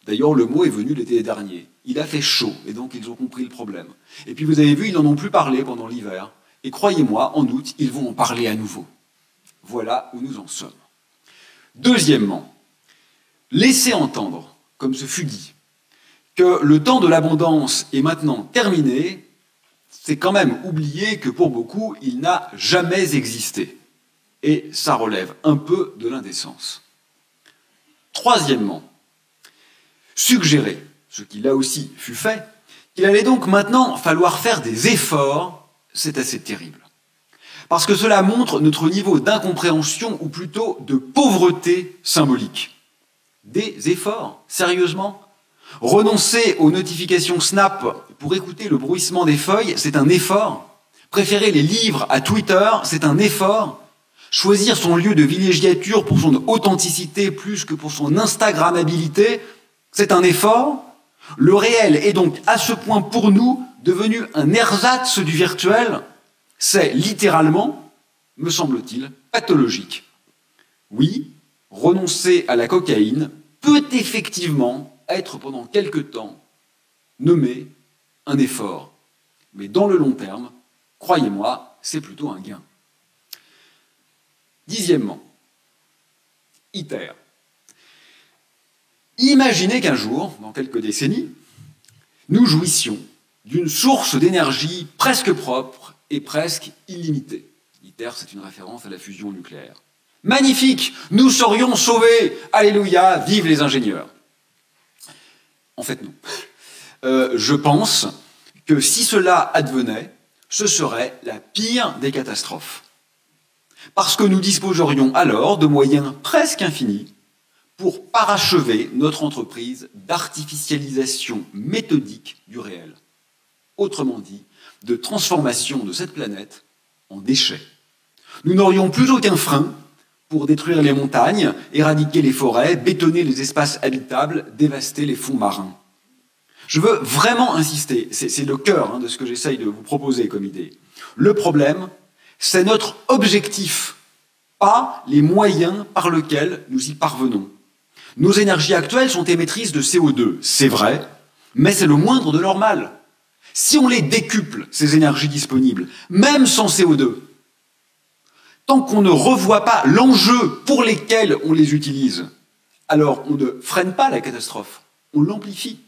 D'ailleurs, le mot est venu l'été dernier. Il a fait chaud, et donc ils ont compris le problème. Et puis vous avez vu, ils n'en ont plus parlé pendant l'hiver. Et croyez-moi, en août, ils vont en parler à nouveau. Voilà où nous en sommes. Deuxièmement, laissez entendre, comme ce fut dit, que le temps de l'abondance est maintenant terminé, c'est quand même oublier que pour beaucoup, il n'a jamais existé. Et ça relève un peu de l'indécence. Troisièmement, suggérer, ce qui là aussi fut fait, qu'il allait donc maintenant falloir faire des efforts, c'est assez terrible. Parce que cela montre notre niveau d'incompréhension, ou plutôt de pauvreté symbolique. Des efforts, sérieusement? Renoncer aux notifications Snap pour écouter le bruissement des feuilles, c'est un effort. Préférer les livres à Twitter, c'est un effort. Choisir son lieu de villégiature pour son authenticité plus que pour son Instagrammabilité, c'est un effort. Le réel est donc à ce point pour nous devenu un ersatz du virtuel. C'est littéralement, me semble-t-il, pathologique. Oui, renoncer à la cocaïne peut effectivement être pendant quelque temps nommé un effort. Mais dans le long terme, croyez-moi, c'est plutôt un gain. Dixièmement, ITER. Imaginez qu'un jour, dans quelques décennies, nous jouissions d'une source d'énergie presque propre et presque illimitée. ITER, c'est une référence à la fusion nucléaire. Magnifique, nous serions sauvés, alléluia, vive les ingénieurs. En fait, non. Je pense que si cela advenait, ce serait la pire des catastrophes. Parce que nous disposerions alors de moyens presque infinis pour parachever notre entreprise d'artificialisation méthodique du réel. Autrement dit, de transformation de cette planète en déchets. Nous n'aurions plus aucun frein pour détruire les montagnes, éradiquer les forêts, bétonner les espaces habitables, dévaster les fonds marins. Je veux vraiment insister, c'est le cœur de ce que j'essaye de vous proposer comme idée. Le problème, c'est notre objectif, pas les moyens par lesquels nous y parvenons. Nos énergies actuelles sont émettrices de CO2, c'est vrai, mais c'est le moindre de leur mal. Si on les décuple, ces énergies disponibles, même sans CO2, tant qu'on ne revoit pas l'enjeu pour lesquels on les utilise, alors on ne freine pas la catastrophe, on l'amplifie.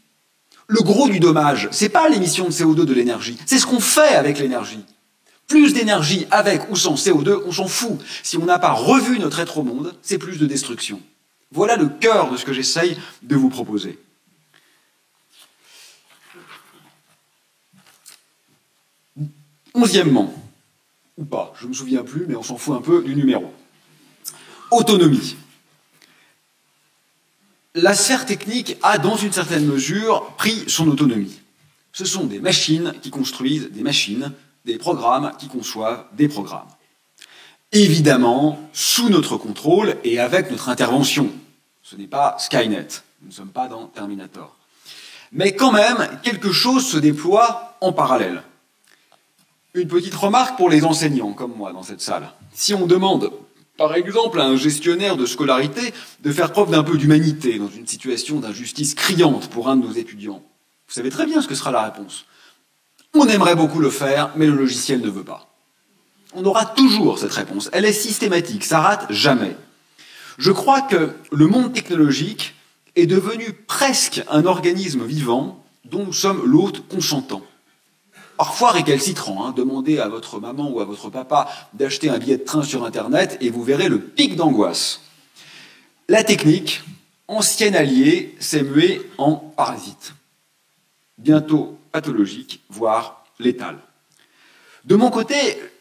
Le gros du dommage, c'est pas l'émission de CO2 de l'énergie, c'est ce qu'on fait avec l'énergie. Plus d'énergie avec ou sans CO2, on s'en fout. Si on n'a pas revu notre être au monde, c'est plus de destruction. Voilà le cœur de ce que j'essaye de vous proposer. Onzièmement, ou pas, je ne me souviens plus, mais on s'en fout un peu du numéro. Autonomie. La sphère technique a, dans une certaine mesure, pris son autonomie. Ce sont des machines qui construisent des machines, des programmes qui conçoivent des programmes. Évidemment, sous notre contrôle et avec notre intervention. Ce n'est pas Skynet, nous ne sommes pas dans Terminator. Mais quand même, quelque chose se déploie en parallèle. Une petite remarque pour les enseignants, comme moi, dans cette salle. Si on demande, par exemple, à un gestionnaire de scolarité de faire preuve d'un peu d'humanité dans une situation d'injustice criante pour un de nos étudiants, vous savez très bien ce que sera la réponse. On aimerait beaucoup le faire, mais le logiciel ne veut pas. On aura toujours cette réponse. Elle est systématique, ça rate jamais. Je crois que le monde technologique est devenu presque un organisme vivant dont nous sommes l'hôte consentant. Parfois récalcitrant, demandez à votre maman ou à votre papa d'acheter un billet de train sur Internet et vous verrez le pic d'angoisse. La technique, ancienne alliée, s'est muée en parasite. Bientôt pathologique, voire létal. De mon côté,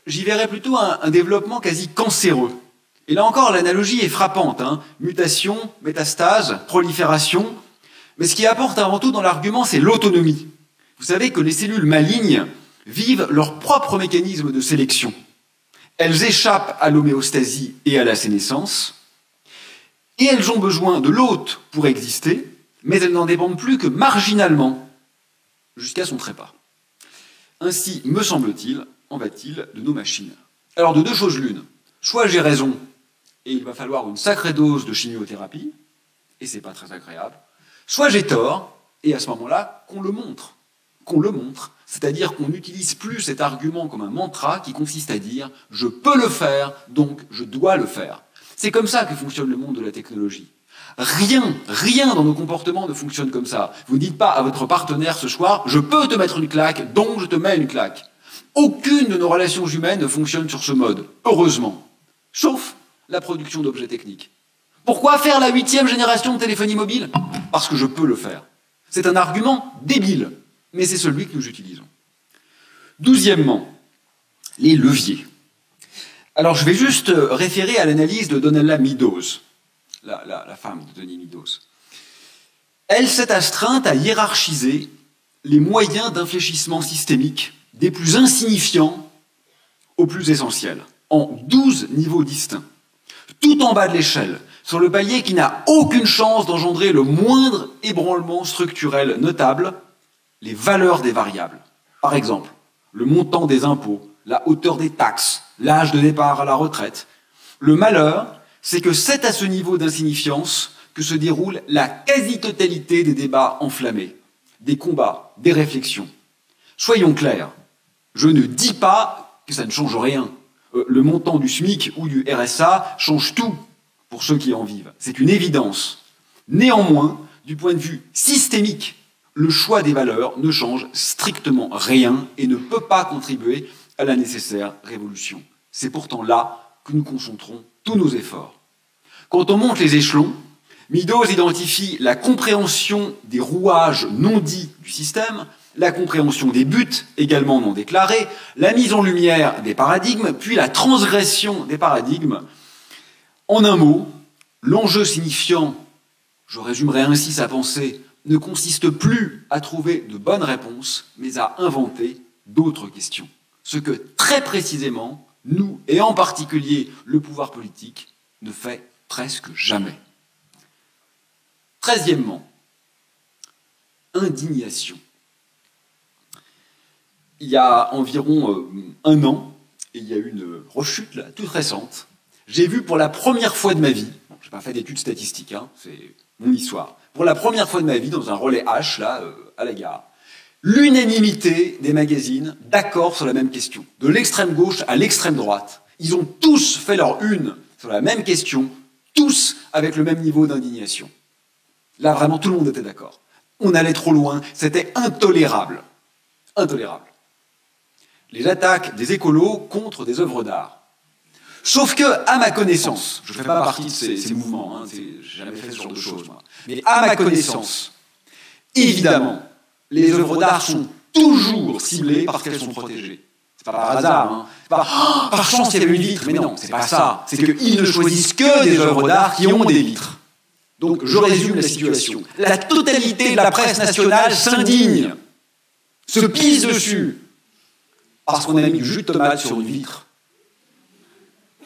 j'y verrais plutôt un développement quasi cancéreux. Et là encore, l'analogie est frappante. Mutation, métastase, prolifération. Mais ce qui apporte avant tout dans l'argument, c'est l'autonomie. Vous savez que les cellules malignes vivent leur propre mécanisme de sélection. Elles échappent à l'homéostasie et à la sénescence, et elles ont besoin de l'hôte pour exister, mais elles n'en dépendent plus que marginalement, jusqu'à son trépas. Ainsi, me semble-t-il, en va-t-il de nos machines. Alors, de deux choses l'une. Soit j'ai raison, et il va falloir une sacrée dose de chimiothérapie, et c'est pas très agréable. Soit j'ai tort, et à ce moment-là, qu'on le montre. C'est-à-dire qu'on n'utilise plus cet argument comme un mantra qui consiste à dire « je peux le faire, donc je dois le faire ». C'est comme ça que fonctionne le monde de la technologie. Rien dans nos comportements ne fonctionne comme ça. Vous ne dites pas à votre partenaire ce soir « je peux te mettre une claque, donc je te mets une claque ». Aucune de nos relations humaines ne fonctionne sur ce mode, heureusement, sauf la production d'objets techniques. Pourquoi faire la 8e génération de téléphonie mobile? Parce que je peux le faire. C'est un argument débile, mais c'est celui que nous utilisons. 12e, les leviers. Alors je vais juste référer à l'analyse de Donella Meadows, la femme de Denis Meadows. Elle s'est astreinte à hiérarchiser les moyens d'infléchissement systémique des plus insignifiants aux plus essentiels, en 12 niveaux distincts. Tout en bas de l'échelle, sur le palier qui n'a aucune chance d'engendrer le moindre ébranlement structurel notable, les valeurs des variables. Par exemple, le montant des impôts, la hauteur des taxes, l'âge de départ à la retraite. Le malheur, c'est que c'est à ce niveau d'insignifiance que se déroule la quasi-totalité des débats enflammés, des combats, des réflexions. Soyons clairs, je ne dis pas que ça ne change rien. Le montant du SMIC ou du RSA change tout pour ceux qui en vivent. C'est une évidence. Néanmoins, du point de vue systémique, le choix des valeurs ne change strictement rien et ne peut pas contribuer à la nécessaire révolution. C'est pourtant là que nous concentrons tous nos efforts. Quand on monte les échelons, Meadows identifie la compréhension des rouages non dits du système, la compréhension des buts également non déclarés, la mise en lumière des paradigmes, puis la transgression des paradigmes. En un mot, l'enjeu signifiant, je résumerai ainsi sa pensée, ne consiste plus à trouver de bonnes réponses, mais à inventer d'autres questions. Ce que, très précisément, nous, et en particulier le pouvoir politique, ne fait presque jamais. 13e, indignation. Il y a environ un an, et il y a eu une rechute là, toute récente, j'ai vu pour la première fois de ma vie, je n'ai pas fait d'études statistiques, c'est mon histoire, pour la première fois de ma vie, dans un relais H, là, à la gare, l'unanimité des magazines d'accord sur la même question. De l'extrême gauche à l'extrême droite. Ils ont tous fait leur une sur la même question, tous avec le même niveau d'indignation. Là, vraiment, tout le monde était d'accord. On allait trop loin, c'était intolérable. Intolérable. Les attaques des écolos contre des œuvres d'art. Sauf que, à ma connaissance, je ne fais pas partie de ces mouvements, hein, j'ai jamais fait ce genre de choses, moi. Mais à ma connaissance, évidemment, les œuvres d'art sont toujours ciblées parce qu'elles sont protégées. C'est pas par hasard, hein. C'est pas par chance il y avait une vitre, mais non, c'est pas ça. C'est qu'ils ne choisissent que des œuvres d'art qui ont des vitres. Donc, je résume la situation. La totalité de la presse nationale s'indigne, se pisse dessus, parce qu'on a mis du jus de tomate sur une vitre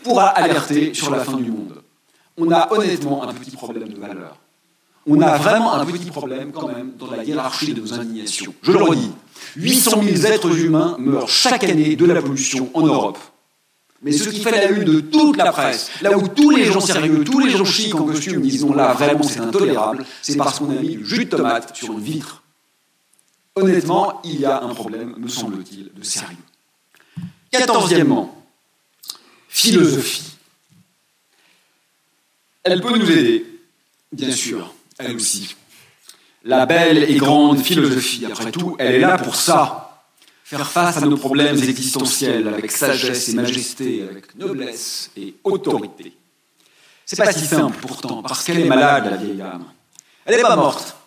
pour alerter sur la fin du monde. On a honnêtement un petit problème de valeur. On a vraiment un petit problème quand même dans la hiérarchie de nos indignations. Je le redis, 800 000 êtres humains meurent chaque année de la pollution en Europe. Mais ce qui fait la une de toute la presse, là où tous les gens sérieux, tous les gens chics en costume disent non là vraiment c'est intolérable, c'est parce qu'on a mis du jus de tomate sur une vitre. Honnêtement, il y a un problème, me semble-t-il, de sérieux. 14e, philosophie. Elle peut nous aider, bien sûr, elle aussi. La belle et grande philosophie, après tout, elle est là pour ça. Faire face à nos problèmes existentiels avec sagesse et majesté, avec noblesse et autorité. C'est pas si simple pourtant, parce qu'elle est malade, la vieille âme. Elle n'est pas morte,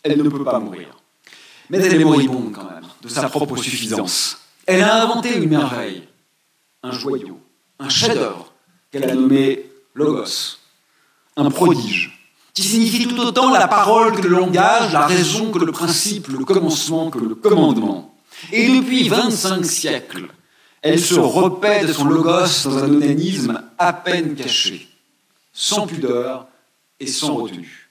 elle ne peut pas mourir. Mais elle est moribonde quand même, de sa propre suffisance. Elle a inventé une merveille, un joyau, un chef-d'œuvre qu'elle a nommé Logos, un prodige, qui signifie tout autant la parole que le langage, la raison que le principe, le commencement que le commandement. Et depuis 25 siècles, elle se repaît de son Logos dans un onanisme à peine caché, sans pudeur et sans retenue.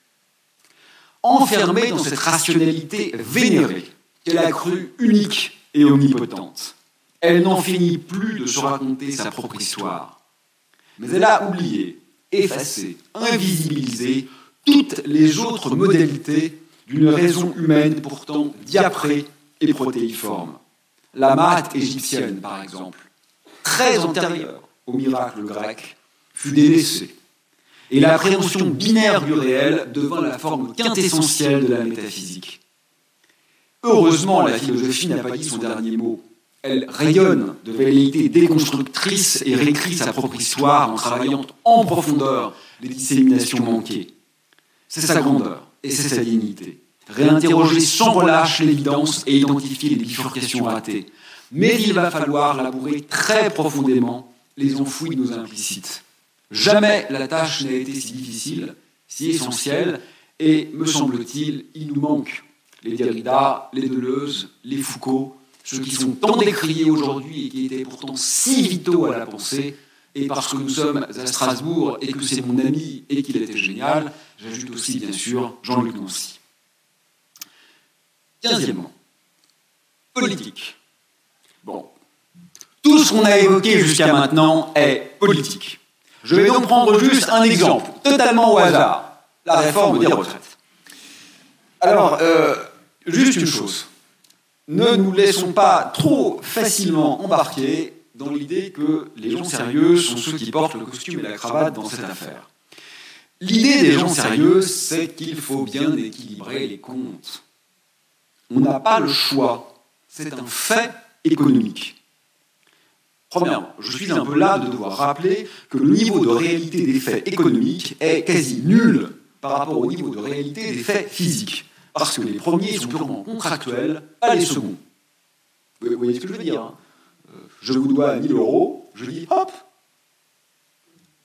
Enfermée dans cette rationalité vénérée, qu'elle a crue unique et omnipotente, elle n'en finit plus de se raconter sa propre histoire. Mais elle a oublié, effacé, invisibilisé toutes les autres modalités d'une raison humaine pourtant diaprée et protéiforme. La maths égyptienne, par exemple, très antérieure au miracle grec, fut délaissée. Et l'appréhension binaire du réel devint la forme quintessentielle de la métaphysique. Heureusement, la philosophie n'a pas dit son dernier mot. Elle rayonne de velléité déconstructrice et réécrit sa propre histoire en travaillant en profondeur les disséminations manquées. C'est sa grandeur et c'est sa dignité. Réinterroger sans relâche l'évidence et identifier les bifurcations ratées. Mais il va falloir labourer très profondément les enfouis de nos implicites. Jamais la tâche n'a été si difficile, si essentielle, et, me semble-t-il, il nous manque les Derrida, les Deleuze, les Foucault, ceux qui sont tant décriés aujourd'hui et qui étaient pourtant si vitaux à la pensée, et parce que nous sommes à Strasbourg et que c'est mon ami et qu'il était génial, j'ajoute aussi, bien sûr, Jean-Luc Nancy. 15e, politique. Bon, tout ce qu'on a évoqué jusqu'à maintenant est politique. Je vais donc prendre juste un exemple, totalement au hasard, la réforme des retraites. Alors, juste une chose, ne nous laissons pas trop facilement embarquer dans l'idée que les gens sérieux sont ceux qui portent le costume et la cravate dans cette affaire. L'idée des gens sérieux, c'est qu'il faut bien équilibrer les comptes. On n'a pas le choix, c'est un fait économique. Premièrement, je suis un peu là de devoir rappeler que le niveau de réalité des faits économiques est quasi nul par rapport au niveau de réalité des faits physiques. Parce que les premiers sont purement contractuels, pas les seconds. Vous voyez ce que je veux dire, hein ? Je vous dois 1 000 €, je dis hop,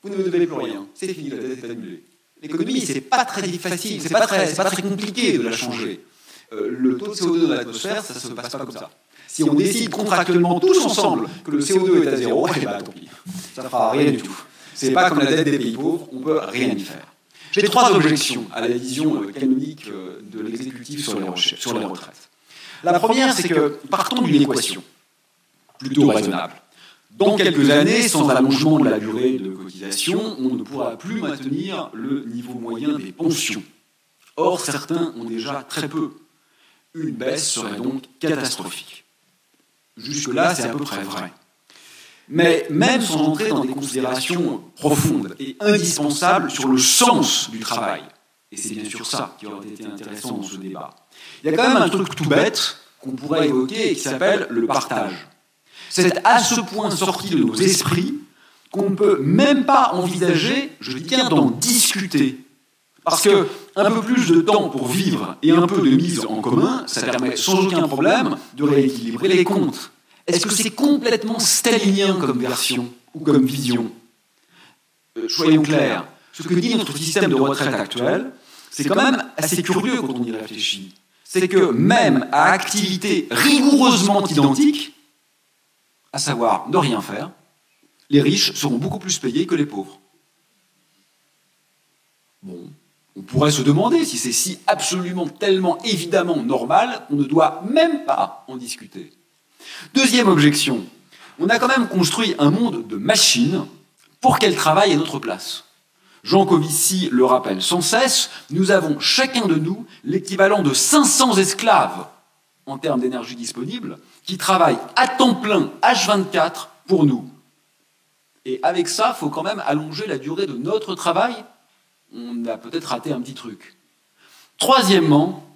vous ne me devez plus rien, c'est fini, la dette est annulée. L'économie, c'est pas très facile, c'est pas très compliqué de la changer. Le taux de CO2 dans l'atmosphère, ça se passe pas comme ça. Si on décide contractuellement tous ensemble que le CO2 est à 0, eh ben tant pis, ça ne fera rien du tout. C'est pas comme la dette des pays pauvres, on peut rien y faire. J'ai 3 objections à la vision canonique de l'exécutif sur les retraites. La première, c'est que partons d'une équation plutôt raisonnable. Dans quelques années, sans allongement de la durée de cotisation, on ne pourra plus maintenir le niveau moyen des pensions. Or, certains ont déjà très peu. Une baisse serait donc catastrophique. Jusque-là, c'est à peu près vrai. Mais même sans entrer dans des considérations profondes et indispensables sur le sens du travail, et c'est bien sûr ça qui aurait été intéressant dans ce débat, il y a quand même un truc tout bête qu'on pourrait évoquer et qui s'appelle le partage. C'est à ce point sorti de nos esprits qu'on ne peut même pas envisager, je dis bien, d'en discuter. Parce que un peu plus de temps pour vivre et un peu de mise en commun, ça permet sans aucun problème de rééquilibrer les comptes. Est-ce que c'est complètement stalinien comme version ou comme vision? Soyons clairs, ce que dit notre système de retraite actuel, c'est quand même assez curieux quand on y réfléchit. C'est que même à activité rigoureusement identique, à savoir ne rien faire, les riches seront beaucoup plus payés que les pauvres. Bon, on pourrait se demander si c'est si absolument, tellement évidemment normal qu'on ne doit même pas en discuter. Deuxième objection, on a quand même construit un monde de machines pour qu'elles travaillent à notre place. Jean Covici le rappelle sans cesse, nous avons chacun de nous l'équivalent de 500 esclaves en termes d'énergie disponible qui travaillent à temps plein, H24, pour nous. Et avec ça, il faut quand même allonger la durée de notre travail. On a peut-être raté un petit truc. Troisièmement,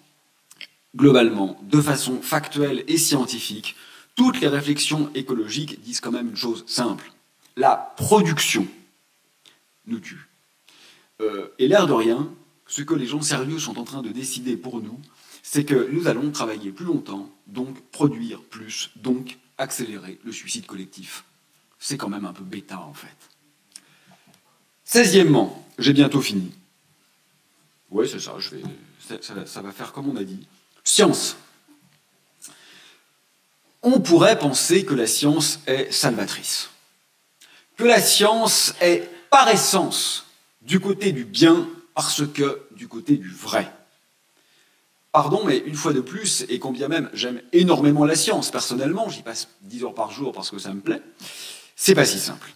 globalement, de façon factuelle et scientifique, toutes les réflexions écologiques disent quand même une chose simple. La production nous tue. Et l'air de rien, ce que les gens sérieux sont en train de décider pour nous, c'est que nous allons travailler plus longtemps, donc produire plus, donc accélérer le suicide collectif. C'est quand même un peu bêta, en fait. 16e, j'ai bientôt fini. Ouais, c'est ça, ça va faire comme on a dit. Science. On pourrait penser que la science est salvatrice. Que la science est, par essence, du côté du bien, parce que du côté du vrai. Pardon, mais une fois de plus, et quand bien même j'aime énormément la science, personnellement, j'y passe 10 heures par jour parce que ça me plaît, c'est pas si simple.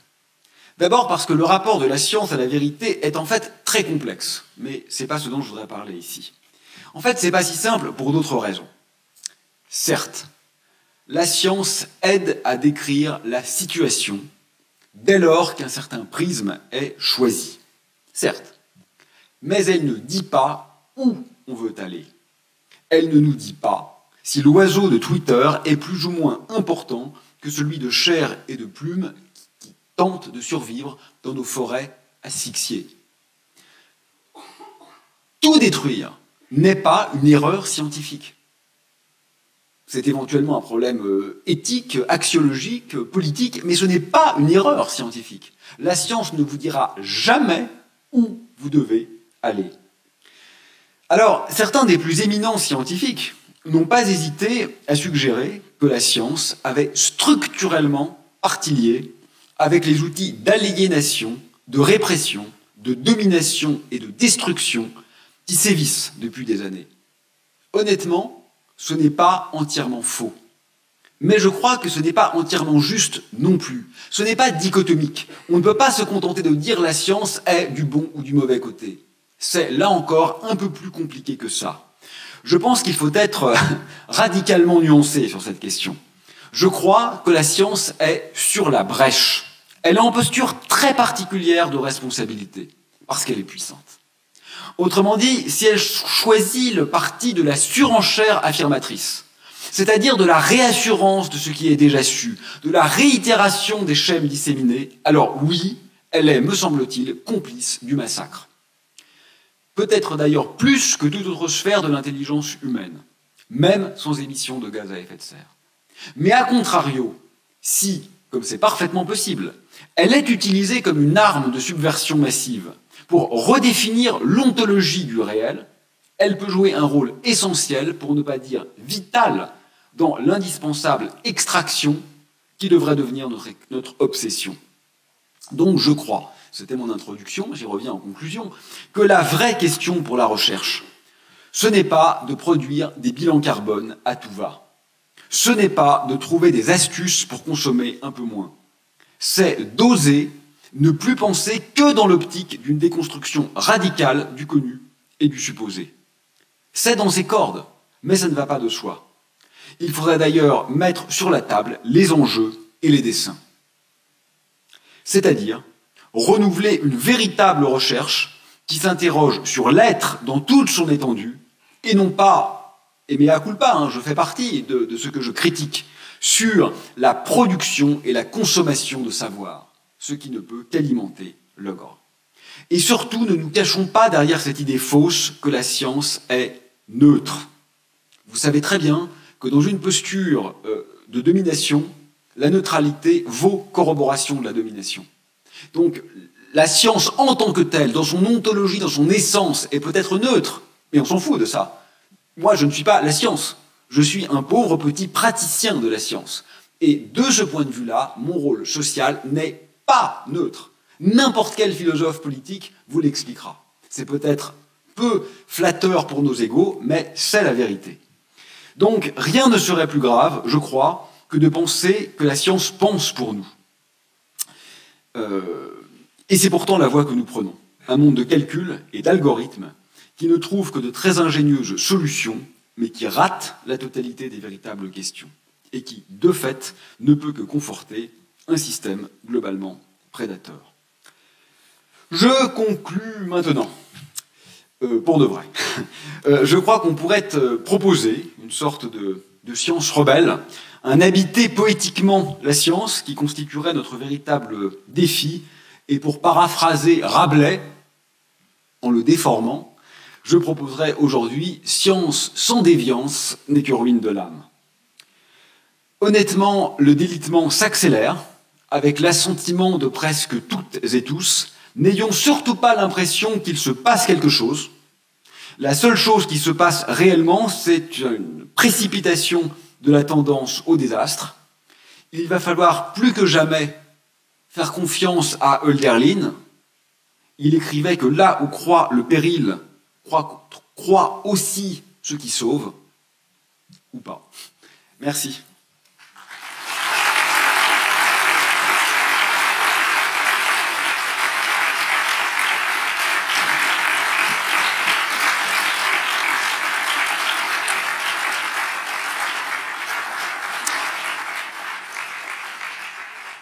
D'abord parce que le rapport de la science à la vérité est en fait très complexe, mais c'est pas ce dont je voudrais parler ici. En fait, c'est pas si simple pour d'autres raisons. Certes, la science aide à décrire la situation dès lors qu'un certain prisme est choisi. Certes, mais elle ne dit pas où on veut aller. Elle ne nous dit pas si l'oiseau de Twitter est plus ou moins important que celui de chair et de plumes qui tente de survivre dans nos forêts asphyxiées. Tout détruire n'est pas une erreur scientifique. C'est éventuellement un problème éthique, axiologique, politique, mais ce n'est pas une erreur scientifique. La science ne vous dira jamais où vous devez aller. Alors, certains des plus éminents scientifiques n'ont pas hésité à suggérer que la science avait structurellement partie liée avec les outils d'aliénation, de répression, de domination et de destruction qui sévissent depuis des années. Honnêtement, ce n'est pas entièrement faux. Mais je crois que ce n'est pas entièrement juste non plus. Ce n'est pas dichotomique. On ne peut pas se contenter de dire la science est du bon ou du mauvais côté. C'est, là encore, un peu plus compliqué que ça. Je pense qu'il faut être radicalement nuancé sur cette question. Je crois que la science est sur la brèche. Elle est en posture très particulière de responsabilité, parce qu'elle est puissante. Autrement dit, si elle choisit le parti de la surenchère affirmatrice, c'est-à-dire de la réassurance de ce qui est déjà su, de la réitération des schèmes disséminés, alors oui, elle est, me semble-t-il, complice du massacre. Peut-être d'ailleurs plus que toute autre sphère de l'intelligence humaine, même sans émission de gaz à effet de serre. Mais à contrario, si, comme c'est parfaitement possible, elle est utilisée comme une arme de subversion massive pour redéfinir l'ontologie du réel, elle peut jouer un rôle essentiel, pour ne pas dire vital, dans l'indispensable extraction qui devrait devenir notre obsession. Donc je crois, c'était mon introduction, j'y reviens en conclusion, que la vraie question pour la recherche, ce n'est pas de produire des bilans carbone à tout va. Ce n'est pas de trouver des astuces pour consommer un peu moins. C'est d'oser ne plus penser que dans l'optique d'une déconstruction radicale du connu et du supposé. C'est dans ces cordes, mais ça ne va pas de soi. Il faudrait d'ailleurs mettre sur la table les enjeux et les desseins. C'est-à-dire renouveler une véritable recherche qui s'interroge sur l'être dans toute son étendue, et non pas, et mea culpa, je fais partie de ce que je critique, sur la production et la consommation de savoir, ce qui ne peut qu'alimenter l'ogre. Et surtout, ne nous cachons pas derrière cette idée fausse que la science est neutre. Vous savez très bien que dans une posture de domination, la neutralité vaut corroboration de la domination. Donc, la science en tant que telle, dans son ontologie, dans son essence, est peut-être neutre, mais on s'en fout de ça. Moi, je ne suis pas la science. Je suis un pauvre petit praticien de la science. Et de ce point de vue-là, mon rôle social n'est pas neutre. N'importe quel philosophe politique vous l'expliquera. C'est peut-être peu flatteur pour nos égos, mais c'est la vérité. Donc, rien ne serait plus grave, je crois, que de penser que la science pense pour nous. Et c'est pourtant la voie que nous prenons. Un monde de calcul et d'algorithmes qui ne trouve que de très ingénieuses solutions, mais qui rate la totalité des véritables questions, et qui, de fait, ne peut que conforter un système globalement prédateur. Je conclus maintenant, pour de vrai. Je crois qu'on pourrait proposer une sorte de science rebelle, un habiter poétiquement la science qui constituerait notre véritable défi, et pour paraphraser Rabelais, en le déformant, je proposerai aujourd'hui « Science sans déviance n'est que ruine de l'âme ». Honnêtement, le délitement s'accélère, avec l'assentiment de presque toutes et tous. N'ayons surtout pas l'impression qu'il se passe quelque chose. La seule chose qui se passe réellement, c'est une précipitation de la tendance au désastre. Il va falloir plus que jamais faire confiance à Hölderlin. Il écrivait que là où croit le péril, croit aussi ce qui sauve, ou pas. Merci.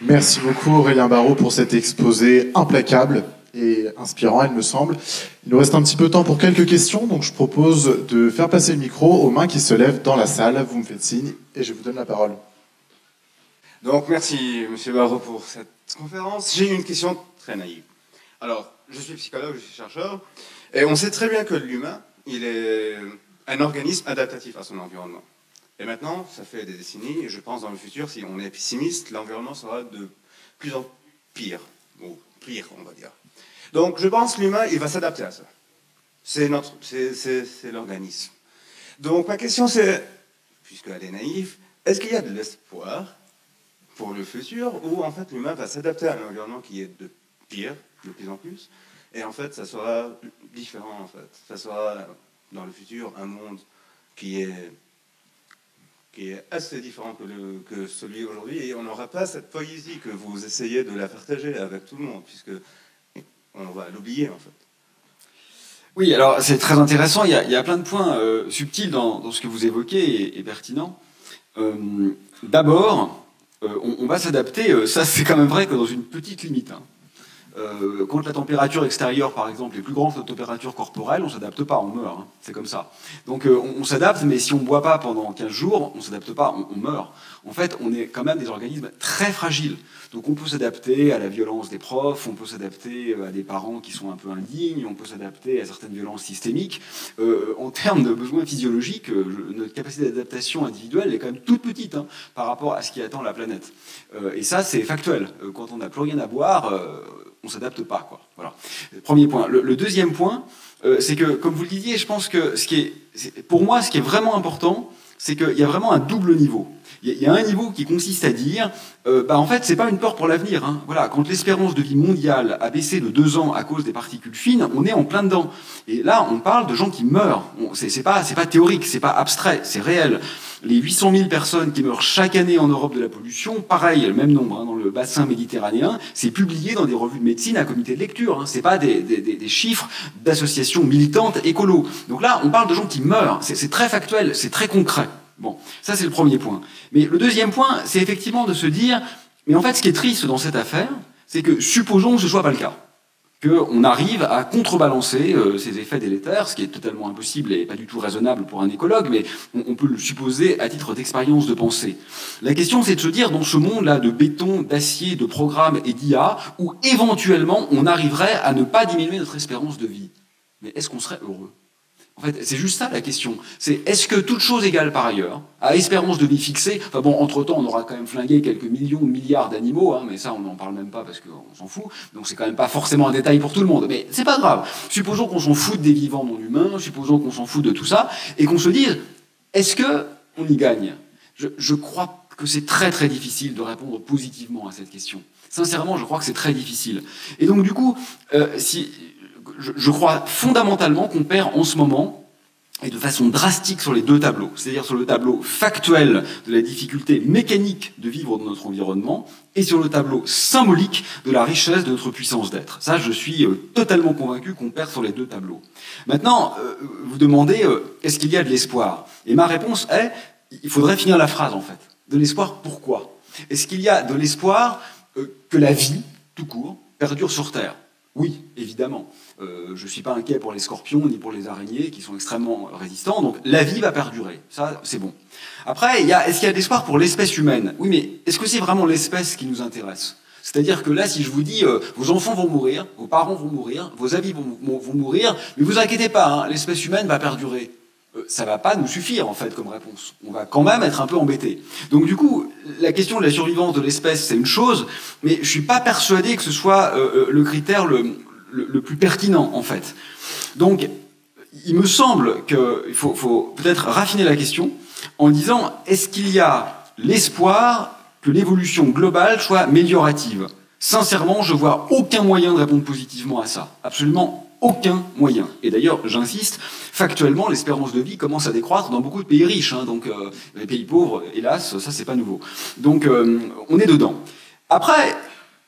Merci beaucoup Aurélien Barraud pour cet exposé implacable et inspirant, il me semble. Il nous reste un petit peu de temps pour quelques questions, donc je propose de faire passer le micro aux mains qui se lèvent dans la salle. Vous me faites signe et je vous donne la parole. Donc merci Monsieur Barraud pour cette conférence. J'ai une question très naïve. Alors, je suis psychologue, je suis chercheur, et on sait très bien que l'humain, il est un organisme adaptatif à son environnement. Et maintenant, ça fait des décennies, et je pense dans le futur, si on est pessimiste, l'environnement sera de plus en pire, ou pire, on va dire. Donc, je pense que l'humain, il va s'adapter à ça. C'est l'organisme. Donc, ma question, c'est, puisqu'elle est naïve, est-ce qu'il y a de l'espoir pour le futur, où en fait l'humain va s'adapter à un environnement qui est de pire, de plus en plus, et en fait, ça sera différent, en fait. Ça sera, dans le futur, un monde qui est assez différent que celui aujourd'hui, et on n'aura pas cette poésie que vous essayez de la partager avec tout le monde, puisque on va l'oublier en fait. Oui, alors c'est très intéressant, il y a plein de points subtils dans ce que vous évoquez et pertinents. D'abord, on va s'adapter, ça c'est quand même vrai que dans une petite limite. Quand la température extérieure, par exemple, est plus grande que la température corporelle, on ne s'adapte pas, on meurt. Hein. C'est comme ça. Donc on s'adapte, mais si on ne boit pas pendant 15 jours, on ne s'adapte pas, on meurt. En fait, on est quand même des organismes très fragiles. Donc on peut s'adapter à la violence des profs, on peut s'adapter à des parents qui sont un peu indignes, on peut s'adapter à certaines violences systémiques. En termes de besoins physiologiques, notre capacité d'adaptation individuelle est quand même toute petite par rapport à ce qui attend la planète. Et ça, c'est factuel. Quand on n'a plus rien à boire, on ne s'adapte pas, quoi. Voilà. Premier point. Le deuxième point, c'est que, comme vous le disiez, je pense que pour moi, ce qui est vraiment important, c'est qu'il y a vraiment un double niveau. Il y a un niveau qui consiste à dire, en fait, c'est pas une peur pour l'avenir. Hein. Voilà, quand l'espérance de vie mondiale a baissé de 2 ans à cause des particules fines, on est en plein dedans. Et là, on parle de gens qui meurent. C'est pas théorique, c'est pas abstrait, c'est réel. Les 800 000 personnes qui meurent chaque année en Europe de la pollution, pareil, le même nombre dans le bassin méditerranéen, c'est publié dans des revues de médecine à comité de lecture. Hein. C'est pas des chiffres d'associations militantes écolo. Donc là, on parle de gens qui meurent. C'est très factuel, c'est très concret. Bon, ça c'est le premier point. Mais le deuxième point, c'est effectivement de se dire, mais en fait, ce qui est triste dans cette affaire, c'est que supposons que ce soit pas le cas. Qu'on arrive à contrebalancer ces effets délétères, ce qui est totalement impossible et pas du tout raisonnable pour un écologue, mais on peut le supposer à titre d'expérience de pensée. La question, c'est de se dire, dans ce monde-là de béton, d'acier, de programmes et d'IA, où éventuellement on arriverait à ne pas diminuer notre espérance de vie, mais est-ce qu'on serait heureux ? En fait, c'est juste ça la question. C'est est-ce que toute chose égale par ailleurs, à espérance de vie fixée, enfin bon, entre-temps, on aura quand même flingué quelques millions de milliards d'animaux, hein, mais ça, on n'en parle même pas parce qu'on s'en fout, donc c'est quand même pas forcément un détail pour tout le monde, mais c'est pas grave. Supposons qu'on s'en foute des vivants non humains, supposons qu'on s'en fout de tout ça, et qu'on se dise, est-ce que on y gagne ? Je crois que c'est très très difficile de répondre positivement à cette question. Sincèrement, je crois que c'est très difficile. Et donc du coup, je crois fondamentalement qu'on perd en ce moment, et de façon drastique sur les deux tableaux, c'est-à-dire sur le tableau factuel de la difficulté mécanique de vivre dans notre environnement, et sur le tableau symbolique de la richesse de notre puissance d'être. Ça, je suis totalement convaincu qu'on perd sur les deux tableaux. Maintenant, vous demandez, est-ce qu'il y a de l'espoir ? Et ma réponse est, il faudrait finir la phrase en fait. De l'espoir, pourquoi ? Est-ce qu'il y a de l'espoir que la vie, tout court, perdure sur Terre ? Oui, évidemment. Je ne suis pas inquiet pour les scorpions ni pour les araignées qui sont extrêmement résistants, donc la vie va perdurer, ça c'est bon. Après, est-ce qu'il y a de l'espoir pour l'espèce humaine ? Oui, mais est-ce que c'est vraiment l'espèce qui nous intéresse ? C'est-à-dire que là, si je vous dis, vos enfants vont mourir, vos parents vont mourir, vos amis vont mourir, mais vous inquiétez pas, hein, l'espèce humaine va perdurer. Ça va pas nous suffire, en fait, comme réponse. On va quand même être un peu embêté. Donc, du coup, la question de la survivance de l'espèce, c'est une chose, mais je suis pas persuadé que ce soit le critère le plus pertinent, en fait. Donc, il me semble qu'il faut peut-être raffiner la question en disant, est-ce qu'il y a l'espoir que l'évolution globale soit améliorative ? Sincèrement, je vois aucun moyen de répondre positivement à ça. Absolument aucun moyen. Et d'ailleurs, j'insiste, factuellement, l'espérance de vie commence à décroître dans beaucoup de pays riches. Hein, donc, les pays pauvres, hélas, ça, c'est pas nouveau. Donc, on est dedans. Après,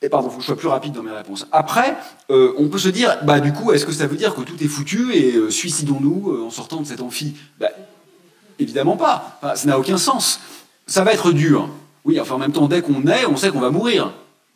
et pardon, faut que je sois plus rapide dans mes réponses. Après, on peut se dire, du coup, est-ce que ça veut dire que tout est foutu et suicidons-nous en sortant de cet amphi ? Évidemment pas. Enfin, ça n'a aucun sens. Ça va être dur. Oui, enfin, en même temps, dès qu'on est, on sait qu'on va mourir.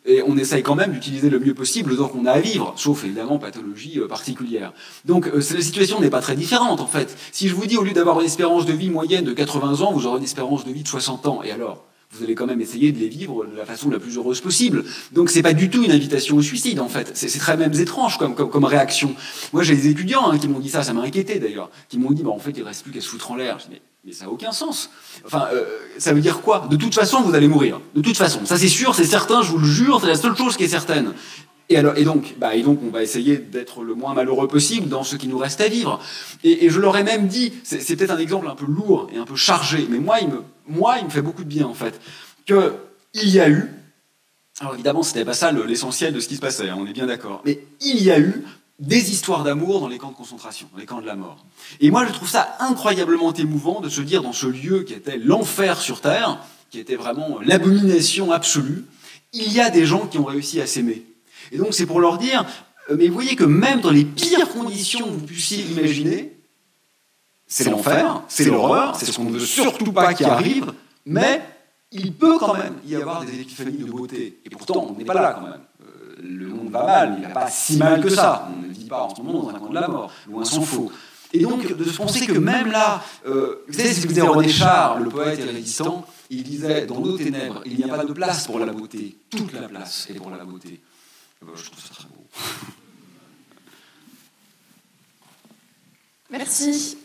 Et on essaye quand même d'utiliser le mieux possible le temps qu'on a à vivre, sauf évidemment pathologie particulière. Donc la situation n'est pas très différente en fait. Si je vous dis au lieu d'avoir une espérance de vie moyenne de 80 ans, vous aurez une espérance de vie de 60 ans, et alors ? Vous allez quand même essayer de les vivre de la façon la plus heureuse possible. Donc c'est pas du tout une invitation au suicide en fait. C'est très même étrange comme réaction. Moi j'ai des étudiants qui m'ont dit ça m'a inquiété d'ailleurs, qui m'ont dit en fait il reste plus qu'à se foutre en l'air. Je dis, mais ça n'a aucun sens. Enfin, ça veut dire quoi ? De toute façon, vous allez mourir. De toute façon. Ça, c'est sûr, c'est certain, je vous le jure, c'est la seule chose qui est certaine. Et donc, on va essayer d'être le moins malheureux possible dans ce qui nous reste à vivre. Et je leur ai même dit, c'est peut-être un exemple un peu lourd et un peu chargé, mais moi, il me fait beaucoup de bien, en fait, qu'il y a eu, alors évidemment, c'était pas ça l'essentiel de ce qui se passait, hein, on est bien d'accord, mais il y a eu des histoires d'amour dans les camps de concentration, dans les camps de la mort. Et moi, je trouve ça incroyablement émouvant de se dire, dans ce lieu qui était l'enfer sur Terre, qui était vraiment l'abomination absolue, il y a des gens qui ont réussi à s'aimer. Et donc, c'est pour leur dire, mais vous voyez que même dans les pires conditions que vous puissiez imaginer, c'est l'enfer, c'est l'horreur, c'est ce qu'on ne veut surtout pas qui arrive, mais il peut quand même y avoir des épiphanies de beauté. Et pourtant, on n'est pas là quand même. Le monde va mal, il ne va pas si mal que ça. On ne vit pas en ce moment dans un camp de la mort, loin s'en faut. Et donc, de se penser que même là, vous savez, si vous avez René Char, le poète et le résistant, il disait, dans nos ténèbres, il n'y a pas de place pour la beauté. Toute la place est pour la beauté. Je trouve ça très beau. Merci.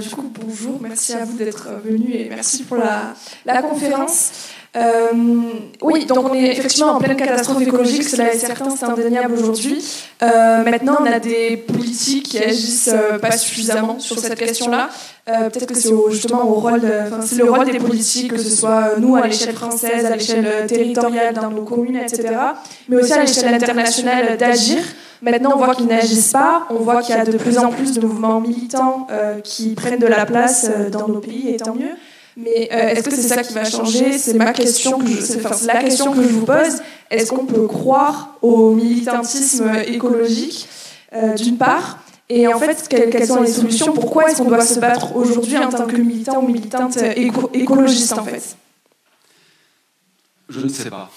Du coup, bonjour. Merci à vous d'être venus et merci pour la conférence. Oui, donc on est effectivement en pleine catastrophe écologique, cela est certain, c'est indéniable aujourd'hui. Maintenant, on a des politiques qui agissent pas suffisamment sur cette question-là. Peut-être que c'est justement c'est le rôle des politiques, que ce soit nous à l'échelle française, à l'échelle territoriale dans nos communes, etc., mais aussi à l'échelle internationale d'agir. Maintenant, on voit qu'ils n'agissent pas, on voit qu'il y a de plus en plus de mouvements militants qui prennent de la place dans nos pays, et tant mieux. Mais est-ce que c'est ça qui va changer ? C'est la question que je vous pose. Est-ce qu'on peut croire au militantisme écologique, d'une part ? Et en fait, quelles sont les solutions ? Pourquoi est-ce qu'on doit se battre aujourd'hui en tant que militant ou militante écologiste, en fait ? Je ne sais pas.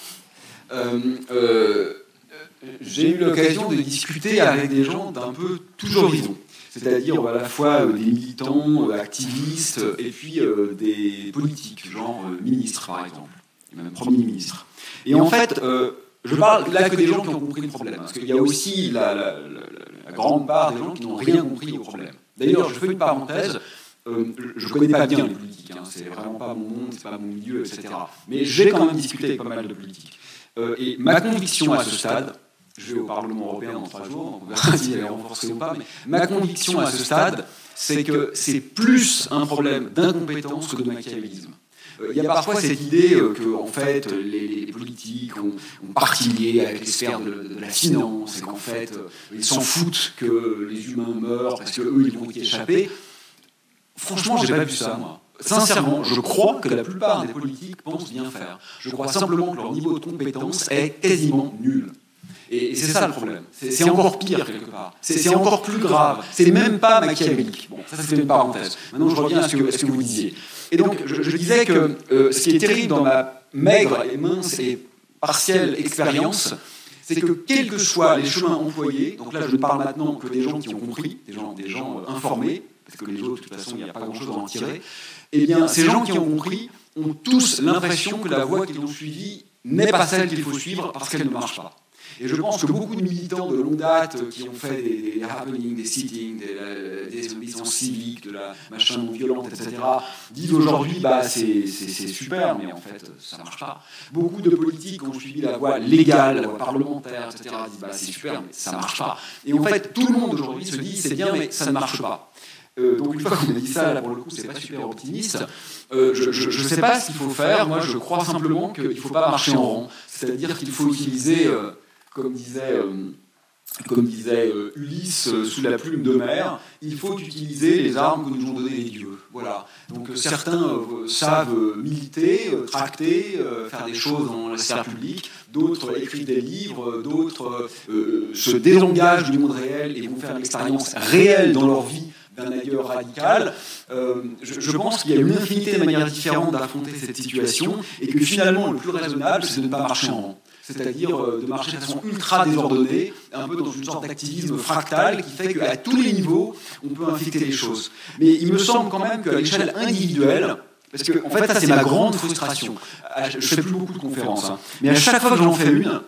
J'ai eu l'occasion de discuter avec des gens d'un peu tous horizons. C'est-à-dire à la fois des militants, activistes, et puis des politiques, genre ministres par exemple, et même Premier ministre. Et en fait, je parle là que des gens qui ont compris le problème, parce qu'il y a aussi la grande part des gens qui n'ont rien compris au problème. D'ailleurs, je fais une parenthèse, je ne connais pas bien les politiques, hein, c'est vraiment pas mon monde, c'est pas mon milieu, etc. Mais j'ai quand même discuté avec pas mal de politiques. Et ma conviction à ce stade, je vais au Parlement européen dans 3 jours, donc on verra si elle est renforcée ou pas, mais ma conviction à ce stade, c'est que c'est plus un problème d'incompétence que de machiavélisme. Il y a parfois cette idée que en fait, les politiques ont partie liée avec les sphères de la finance, et qu'en fait, ils s'en foutent que les humains meurent parce qu'eux, ils vont y échapper. Franchement, j'ai pas vu ça, moi. Sincèrement, je crois que la plupart des politiques pensent bien faire. Je crois simplement que leur niveau de compétence est quasiment nul. Et c'est ça le problème. C'est encore pire quelque part. C'est encore plus grave. C'est même pas machiavélique. Bon, ça c'était une parenthèse. Maintenant, je reviens à ce que vous disiez. Et donc, je disais que ce qui est terrible dans ma maigre et mince et partielle expérience, c'est que quels que soient les chemins employés, donc là je ne parle maintenant que des gens qui ont compris, des gens informés, parce que les autres, de toute façon, il n'y a pas grand-chose à en tirer, eh bien, ces gens qui ont compris ont tous l'impression que la voie qu'ils ont suivie n'est pas celle qu'il faut suivre parce qu'elle ne marche pas. Et je pense que beaucoup de militants de longue date qui ont fait des happenings, des sittings, des désobéissances civiques, de la machin non violente, etc., disent aujourd'hui, c'est super, mais en fait, ça ne marche pas. Beaucoup de politiques qui ont suivi la voie légale, la voie parlementaire, etc., disent, c'est super, mais ça ne marche pas. Et en fait, tout le monde aujourd'hui se dit, c'est bien, mais ça ne marche pas. Donc une fois qu'on a dit ça, là pour le coup, c'est pas super optimiste. Je ne sais pas ce qu'il faut faire. Moi, je crois simplement qu'il ne faut pas marcher en rang. C'est-à-dire qu'il faut utiliser... Comme disait Ulysse sous la plume d'Homère, il faut utiliser les armes que nous ont données les dieux. Voilà. Donc certains savent militer, tracter, faire des choses dans la sphère publique, d'autres écrivent des livres, d'autres se désengagent du monde réel et vont faire l'expérience réelle dans leur vie d'un ailleurs radical. Je pense qu'il y a une infinité de manières différentes d'affronter cette situation et que finalement le plus raisonnable, c'est de ne pas marcher en rang. C'est-à-dire de marcher de façon ultra désordonnée, un peu dans une sorte d'activisme fractal qui fait qu'à tous les niveaux, on peut infecter les choses. Mais il me semble quand même qu'à l'échelle individuelle, parce que en fait ça c'est ma grande frustration, je fais plus beaucoup de conférences, mais à chaque fois que j'en fais une,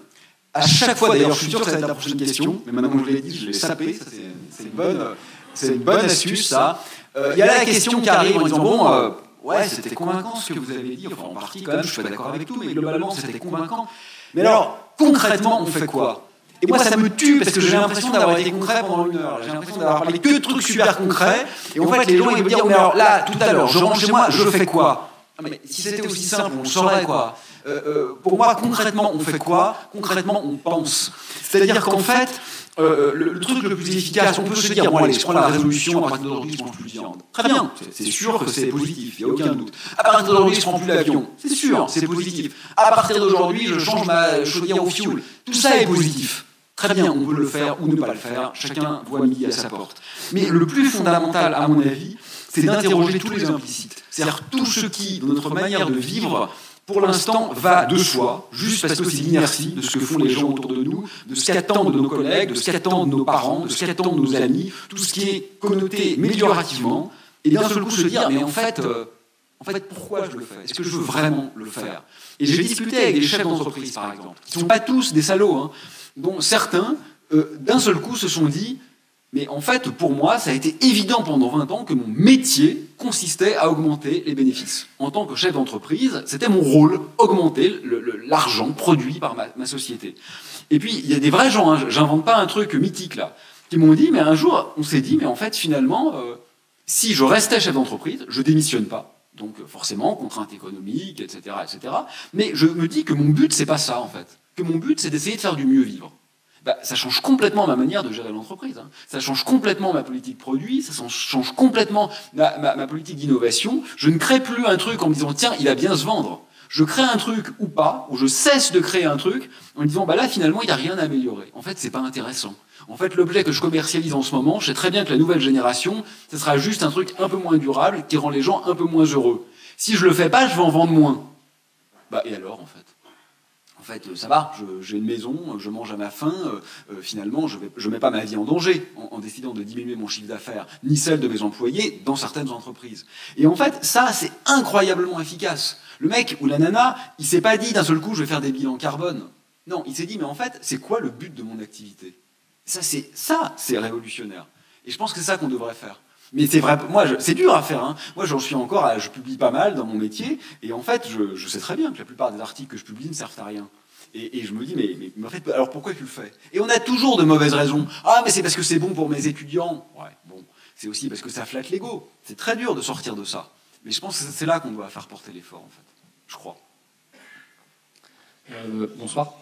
à chaque fois, d'ailleurs je suis sûr que ça va être la prochaine question, mais maintenant que je l'ai dit, je l'ai sapé, ça c'est une bonne astuce ça. Il y a là la question qui arrive en disant ouais, c'était convaincant ce que vous avez dit, enfin en partie quand même, je suis pas d'accord avec tout, mais globalement c'était convaincant. Mais alors, concrètement, on fait quoi ? Et moi, ça me tue parce que j'ai l'impression d'avoir été concret pendant 1 heure. J'ai l'impression d'avoir parlé que de trucs super concrets. Et en fait, les gens, ils me disent, mais alors là, tout à l'heure, je rentre chez moi, je fais quoi ? Mais si c'était aussi simple, on le saurait, quoi. Pour moi, concrètement, on fait quoi ? Concrètement, on pense. C'est-à-dire qu'en fait, le truc le plus efficace, on peut se dire, bon allez, je prends la résolution, à partir d'aujourd'hui, je mange plus de viande. Très bien, c'est sûr que c'est positif, il n'y a aucun doute. À partir d'aujourd'hui, je prends plus l'avion. C'est sûr, c'est positif. À partir d'aujourd'hui, je change ma chaudière au fioul. Tout ça est positif. Très bien, on peut le faire ou ne pas le faire, chacun voit midi à sa porte. Mais le plus fondamental, à mon avis, c'est d'interroger tous les implicites. C'est-à-dire tout ce qui, dans notre manière de vivre, pour l'instant, va de soi, juste parce que c'est l'inertie de ce que font les gens autour de nous, de ce qu'attendent de nos collègues, de ce qu'attendent nos parents, de ce qu'attendent nos amis, tout ce qui est connoté méliorativement, et d'un seul coup se dire, mais en fait, pourquoi je le fais ? Est-ce que je veux vraiment le faire ? Et j'ai discuté avec des chefs d'entreprise, par exemple, qui ne sont pas tous des salauds, dont certains, d'un seul coup, se sont dit, Mais en fait, pour moi, ça a été évident pendant 20 ans que mon métier consistait à augmenter les bénéfices. En tant que chef d'entreprise, c'était mon rôle, augmenter l'argent produit par ma société. Et puis, il y a des vrais gens, hein, j'invente pas un truc mythique là, qui m'ont dit, mais un jour, on s'est dit, mais en fait, finalement, si je restais chef d'entreprise, je démissionne pas. Donc forcément, contraintes économiques, etc., etc. Mais je me dis que mon but, c'est pas ça, en fait. Que mon but, c'est d'essayer de faire du mieux vivre. Bah, ça change complètement ma manière de gérer l'entreprise. Hein. Ça change complètement ma politique produit, ça change complètement ma politique d'innovation. Je ne crée plus un truc en me disant, tiens, il va bien se vendre. Je crée un truc ou pas, ou je cesse de créer un truc en me disant, bah là, finalement, il n'y a rien à améliorer. En fait, c'est pas intéressant. En fait, l'objet que je commercialise en ce moment, je sais très bien que la nouvelle génération, ce sera juste un truc un peu moins durable qui rend les gens un peu moins heureux. Si je le fais pas, je vais en vendre moins. Bah, et alors, en fait ? En fait, ça va, j'ai une maison, je mange à ma faim, finalement, je mets pas ma vie en danger en décidant de diminuer mon chiffre d'affaires, ni celle de mes employés dans certaines entreprises. Et en fait, ça, c'est incroyablement efficace. Le mec ou la nana, il s'est pas dit d'un seul coup, je vais faire des bilans carbone. Non, il s'est dit, mais en fait, c'est quoi le but de mon activité ? Ça, c'est révolutionnaire. Et je pense que c'est ça qu'on devrait faire. Mais c'est vrai, moi, c'est dur à faire. Hein. Moi, j'en suis encore, je publie pas mal dans mon métier, et en fait, je sais très bien que la plupart des articles que je publie ne servent à rien. Et je me dis, mais en fait, alors pourquoi tu le fais ? Et on a toujours de mauvaises raisons. Ah, mais c'est parce que c'est bon pour mes étudiants. Ouais, bon, c'est aussi parce que ça flatte l'ego. C'est très dur de sortir de ça. Mais je pense que c'est là qu'on doit faire porter l'effort, en fait. Je crois. Bonsoir.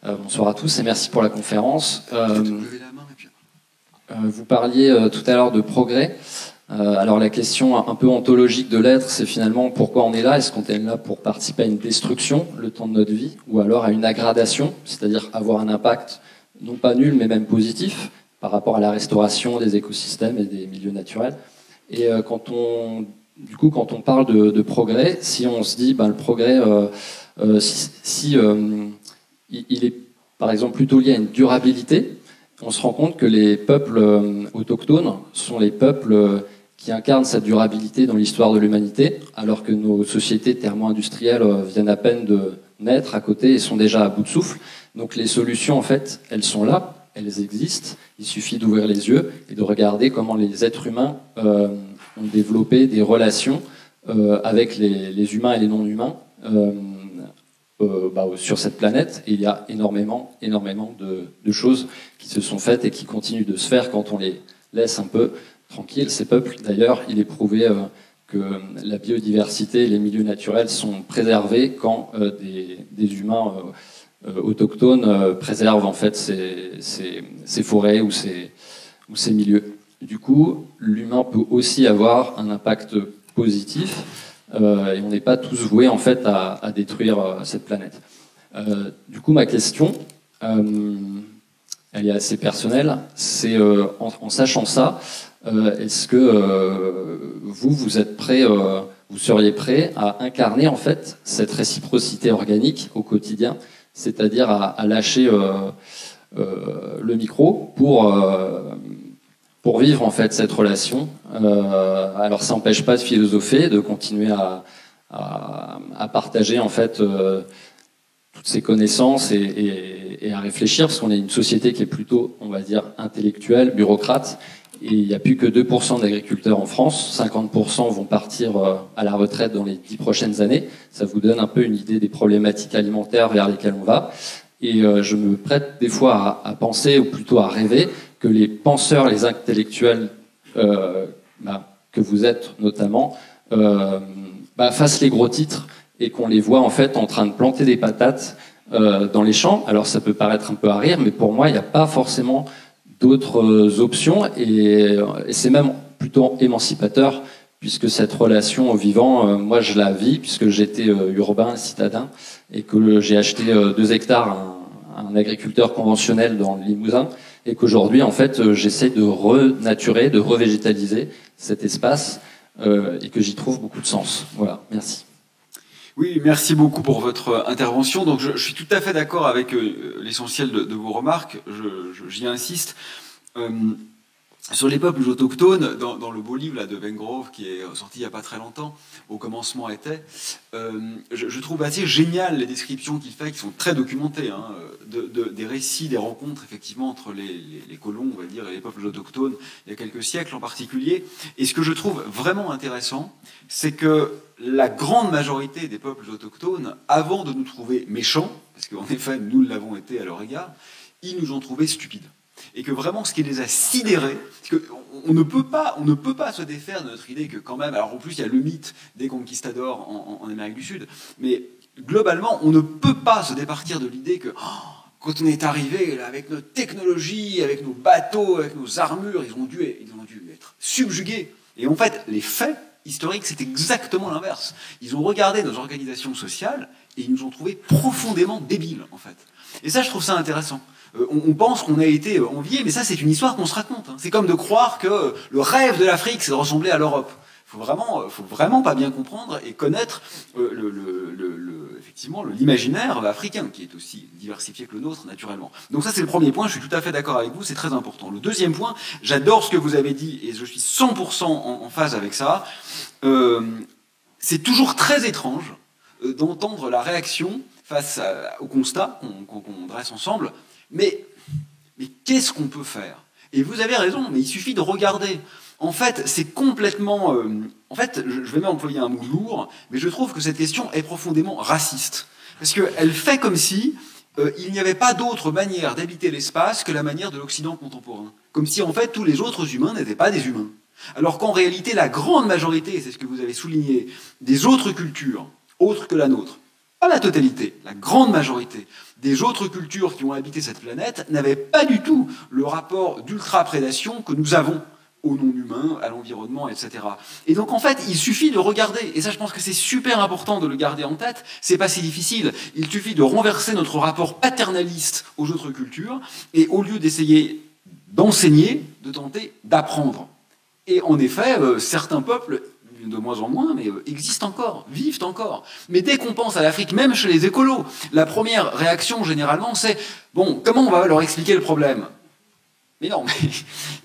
Bonsoir à tous et merci pour la conférence. Vous parliez tout à l'heure de progrès. Alors la question un peu ontologique de l'être, c'est finalement pourquoi on est là ? Est-ce qu'on est là pour participer à une destruction le temps de notre vie, ou alors à une aggradation, c'est-à-dire avoir un impact non pas nul mais même positif par rapport à la restauration des écosystèmes et des milieux naturels. Et quand on parle de progrès, si on se dit le progrès, il est par exemple plutôt lié à une durabilité, on se rend compte que les peuples autochtones sont les peuples qui incarnent cette durabilité dans l'histoire de l'humanité, alors que nos sociétés thermo-industrielles viennent à peine de naître à côté et sont déjà à bout de souffle. Donc les solutions, en fait, elles sont là, elles existent. Il suffit d'ouvrir les yeux et de regarder comment les êtres humains ont développé des relations avec les humains et les non-humains sur cette planète. Et il y a énormément de choses qui se sont faites et qui continuent de se faire quand on les laisse un peu tranquilles. Ces peuples, d'ailleurs, il est prouvé que la biodiversité et les milieux naturels sont préservés quand des humains autochtones préservent en fait ces forêts ou ces milieux. Du coup, l'humain peut aussi avoir un impact positif et on n'est pas tous voués en fait à détruire cette planète. Du coup, ma question, elle est assez personnelle, c'est en sachant ça, est-ce que vous êtes prêt, vous seriez prêt à incarner en fait cette réciprocité organique au quotidien, c'est-à-dire à lâcher le micro pour vivre en fait cette relation. Alors ça n'empêche pas de philosopher, de continuer à partager en fait toutes ces connaissances et à réfléchir, parce qu'on est une société qui est plutôt, on va dire, intellectuelle, bureaucrate, et il n'y a plus que 2% d'agriculteurs en France, 50% vont partir à la retraite dans les 10 prochaines années. Ça vous donne un peu une idée des problématiques alimentaires vers lesquelles on va. Et je me prête des fois à penser, ou plutôt à rêver, que les penseurs, les intellectuels que vous êtes notamment, fassent les gros titres et qu'on les voit en fait en train de planter des patates dans les champs. Alors ça peut paraître un peu à rire, mais pour moi, il n'y a pas forcément d'autres options et c'est même plutôt émancipateur, puisque cette relation au vivant, moi je la vis, puisque j'étais urbain, citadin, et que j'ai acheté 2 hectares à un agriculteur conventionnel dans le Limousin, et qu'aujourd'hui, en fait, j'essaie de renaturer, de revégétaliser cet espace, et que j'y trouve beaucoup de sens. Voilà, merci. Oui, merci beaucoup pour votre intervention. Donc, je suis tout à fait d'accord avec l'essentiel de vos remarques. J'y insiste. sur les peuples autochtones, dans le beau livre là, de Vengrove, qui est sorti il n'y a pas très longtemps, Au commencement était, je trouve assez génial les descriptions qu'il fait, qui sont très documentées, hein, des récits, des rencontres, effectivement, entre les colons, on va dire, et les peuples autochtones, il y a quelques siècles en particulier. Et ce que je trouve vraiment intéressant, c'est que la grande majorité des peuples autochtones, avant de nous trouver méchants, parce qu'en effet, nous l'avons été à leur égard, ils nous ont trouvés stupides. Et que vraiment, ce qui les a sidérés, c'est qu'on ne peut pas se défaire de notre idée que quand même, alors en plus, il y a le mythe des conquistadors en Amérique du Sud, mais globalement, on ne peut pas se départir de l'idée que quand on est arrivé là, avec notre technologie, avec nos bateaux, avec nos armures, ils ont dû être subjugués. Et en fait, les faits historiques, c'est exactement l'inverse. Ils ont regardé nos organisations sociales et ils nous ont trouvés profondément débiles, en fait. Et ça, je trouve ça intéressant. On pense qu'on a été enviés, mais ça, c'est une histoire qu'on se raconte. Hein. C'est comme de croire que le rêve de l'Afrique, c'est de ressembler à l'Europe. Faut vraiment pas bien comprendre et connaître effectivement l'imaginaire africain, qui est aussi diversifié que le nôtre, naturellement. Donc ça, c'est le premier point, je suis tout à fait d'accord avec vous, c'est très important. Le deuxième point, j'adore ce que vous avez dit, et je suis 100% en phase avec ça, c'est toujours très étrange d'entendre la réaction face au constat qu'on dresse ensemble, mais qu'est-ce qu'on peut faire? Et vous avez raison, mais il suffit de regarder. En fait, c'est complètement... en fait, je vais même employer un mot lourd, mais je trouve que cette question est profondément raciste. Parce qu'elle fait comme si il n'y avait pas d'autre manière d'habiter l'espace que la manière de l'Occident contemporain. Comme si, en fait, tous les autres humains n'étaient pas des humains. Alors qu'en réalité, la grande majorité, c'est ce que vous avez souligné, des autres cultures, autres que la nôtre, pas la totalité, la grande majorité des autres cultures qui ont habité cette planète n'avaient pas du tout le rapport d'ultra-prédation que nous avons au non-humain, à l'environnement, etc. Et donc, en fait, il suffit de regarder, et ça, je pense que c'est super important de le garder en tête, c'est pas si difficile, il suffit de renverser notre rapport paternaliste aux autres cultures, et au lieu d'essayer d'enseigner, de tenter d'apprendre. Et en effet, certains peuples, de moins en moins, mais existent encore, vivent encore. Mais dès qu'on pense à l'Afrique, même chez les écolos, la première réaction, généralement, c'est « Bon, comment on va leur expliquer le problème ?» Mais non, mais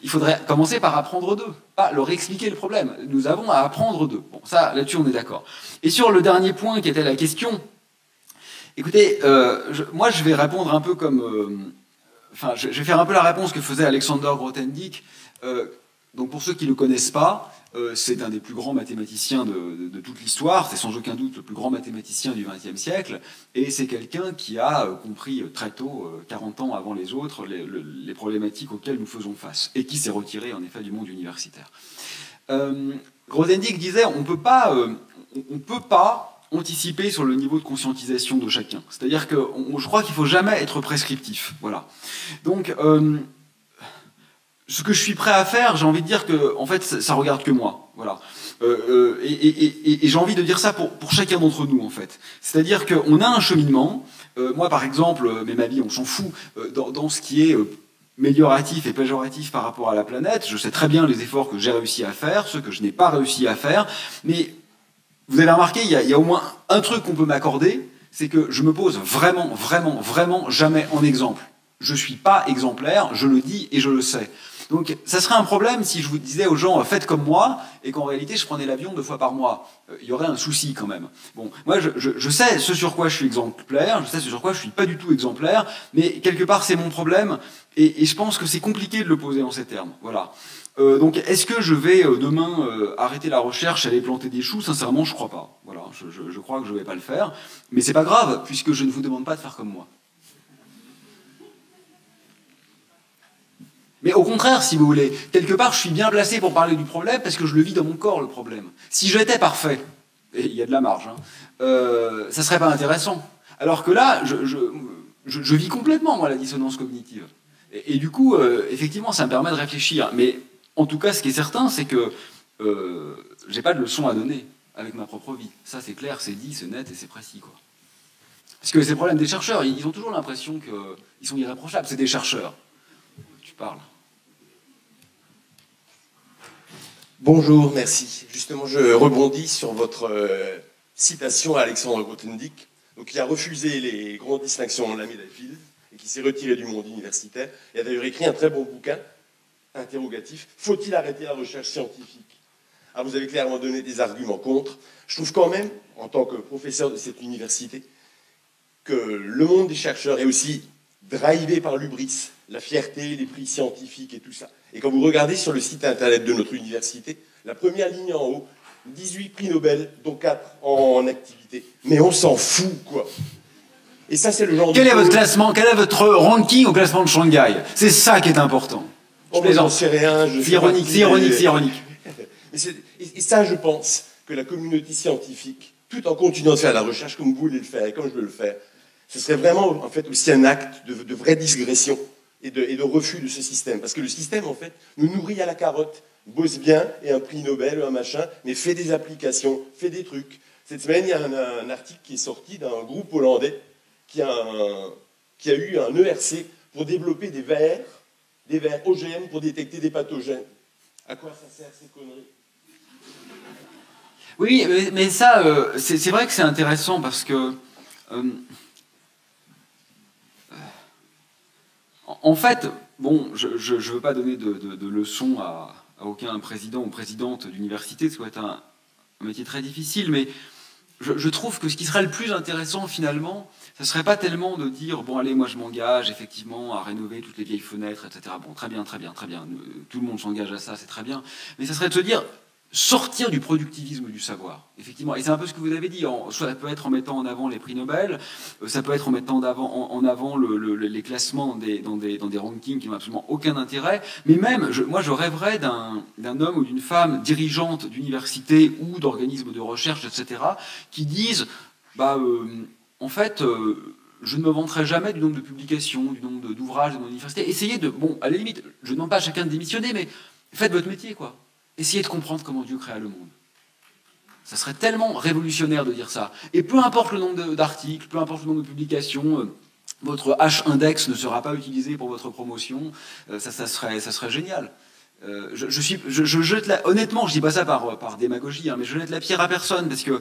il faudrait commencer par apprendre d'eux, pas leur expliquer le problème. Nous avons à apprendre d'eux. Bon, ça, là-dessus, on est d'accord. Et sur le dernier point, qui était la question, écoutez, moi, je vais répondre un peu comme... je vais faire un peu la réponse que faisait Alexander Grothendieck. Donc, pour ceux qui ne le connaissent pas, c'est un des plus grands mathématiciens de toute l'histoire, c'est sans aucun doute le plus grand mathématicien du XXe siècle, et c'est quelqu'un qui a compris très tôt, 40 ans avant les autres, les problématiques auxquelles nous faisons face, et qui s'est retiré en effet du monde universitaire. Grothendieck disait on peut pas anticiper sur le niveau de conscientisation de chacun. C'est-à-dire que je crois qu'il ne faut jamais être prescriptif. Voilà. Donc, ce que je suis prêt à faire, j'ai envie de dire que, en fait, ça regarde que moi. Voilà. Et j'ai envie de dire ça pour chacun d'entre nous, en fait. C'est-à-dire qu'on a un cheminement. Moi, par exemple, mais ma vie, on s'en fout, dans ce qui est mélioratif et péjoratif par rapport à la planète. Je sais très bien les efforts que j'ai réussi à faire, ceux que je n'ai pas réussi à faire. Mais vous avez remarqué, il y a au moins un truc qu'on peut m'accorder, c'est que je me pose vraiment jamais en exemple. Je suis pas exemplaire, je le dis et je le sais. Donc, ça serait un problème si je vous disais aux gens « faites comme moi » et qu'en réalité, je prenais l'avion 2 fois par mois. Il y aurait un souci quand même. Bon, moi, je sais ce sur quoi je suis exemplaire, je sais ce sur quoi je suis pas du tout exemplaire, mais quelque part, c'est mon problème et je pense que c'est compliqué de le poser en ces termes. Voilà. Donc, est-ce que je vais demain arrêter la recherche, aller planter des choux? Sincèrement, je crois pas. Voilà, je crois que je vais pas le faire. Mais c'est pas grave, puisque je ne vous demande pas de faire comme moi. Mais au contraire, si vous voulez, quelque part, je suis bien placé pour parler du problème parce que je le vis dans mon corps, le problème. Si j'étais parfait, et il y a de la marge, ça serait pas intéressant. Alors que là, je vis complètement, moi, la dissonance cognitive. Et du coup, effectivement, ça me permet de réfléchir. Mais en tout cas, ce qui est certain, c'est que j'ai pas de leçon à donner avec ma propre vie. Ça, c'est clair, c'est dit, c'est net et c'est précis, quoi. Parce que c'est le problème des chercheurs. Ils ont toujours l'impression qu'ils sont irréprochables. C'est des chercheurs. Tu parles. Bonjour, merci. Justement, je rebondis sur votre citation à Alexander Grothendieck, donc, qui a refusé les grandes distinctions de la médaille Fields et qui s'est retiré du monde universitaire. Il a d'ailleurs écrit un très bon bouquin interrogatif. Faut-il arrêter la recherche scientifique? Alors vous avez clairement donné des arguments contre. Je trouve quand même, en tant que professeur de cette université, que le monde des chercheurs est aussi drivé par l'hubris, la fierté, les prix scientifiques et tout ça. Et quand vous regardez sur le site internet de notre université, la première ligne en haut, 18 prix Nobel, dont 4 en activité. Mais on s'en fout, quoi. Et ça, c'est le genre Quel est votre classement? Quel est votre ranking au classement de Shanghai? C'est ça qui est important. Oh, moi, j'en sais rien. C'est ironique, c'est ironique, c'est ironique. Et ça, je pense que la communauté scientifique, tout en continuant de faire la recherche comme vous voulez le faire et comme je veux le faire, ce serait vraiment en fait aussi un acte de vraie digression et de refus de ce système. Parce que le système, en fait, nous nourrit à la carotte, bosse bien, et un prix Nobel, un machin, mais fait des applications, fait des trucs. Cette semaine, il y a un article qui est sorti d'un groupe hollandais qui a eu un ERC pour développer des verres OGM pour détecter des pathogènes. À quoi ça sert ces conneries? Oui, mais ça, c'est vrai que c'est intéressant parce que, en fait, bon, je ne veux pas donner de leçons à aucun président ou présidente d'université, ça doit être un métier très difficile, mais je trouve que ce qui serait le plus intéressant finalement, ce ne serait pas tellement de dire, bon allez, moi je m'engage effectivement à rénover toutes les vieilles fenêtres, etc. Bon, très bien, très bien, très bien, tout le monde s'engage à ça, c'est très bien, mais ça serait de se dire, sortir du productivisme du savoir, effectivement. Et c'est un peu ce que vous avez dit. Ça peut être en mettant en avant les prix Nobel, ça peut être en mettant en avant les classements dans des rankings qui n'ont absolument aucun intérêt. Mais même, moi, je rêverais d'un homme ou d'une femme dirigeante d'université ou d'organismes de recherche, etc., qui disent, en fait, je ne me vanterai jamais du nombre de publications, du nombre d'ouvrages de mon université. Essayez de, bon, à la limite, je ne demande pas à chacun de démissionner, mais faites votre métier, quoi. Essayez de comprendre comment Dieu créa le monde. Ça serait tellement révolutionnaire de dire ça. Et peu importe le nombre d'articles, peu importe le nombre de publications, votre H-index ne sera pas utilisé pour votre promotion, ça serait génial. Honnêtement, je dis pas ça par démagogie, hein, mais je jette la pierre à personne, parce que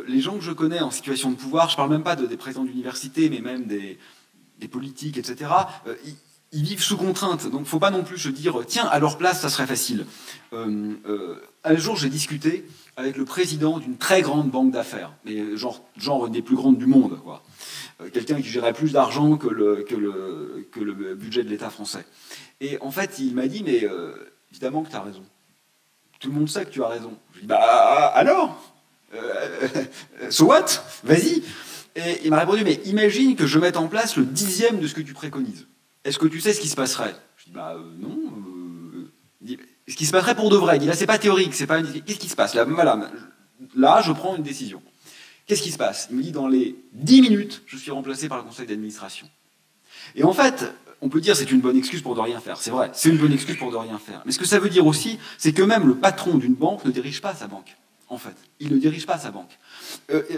les gens que je connais en situation de pouvoir, je parle même pas des présidents d'université, mais même des politiques, etc., ils vivent sous contrainte, donc il ne faut pas non plus se dire tiens, à leur place, ça serait facile. Un jour, j'ai discuté avec le président d'une très grande banque d'affaires, mais genre une des plus grandes du monde, quoi. Quelqu'un qui gérait plus d'argent que le budget de l'État français. Et en fait, il m'a dit mais évidemment que tu as raison. Tout le monde sait que tu as raison. Je lui ai dit bah alors so what? Vas-y. Et il m'a répondu mais imagine que je mette en place le 10e de ce que tu préconises. Est-ce que tu sais ce qui se passerait? Je dis bah non. Il dit, ce qui se passerait pour de vrai. Il dit là c'est pas théorique, c'est pas. Qu'est-ce qui se passe là? Voilà, là je prends une décision. Qu'est-ce qui se passe? Il me dit dans les 10 minutes, je suis remplacé par le conseil d'administration. Et en fait, on peut dire c'est une bonne excuse pour de rien faire. C'est vrai, c'est une bonne excuse pour de rien faire. Mais ce que ça veut dire aussi, c'est que même le patron d'une banque ne dirige pas sa banque. En fait, il ne dirige pas sa banque.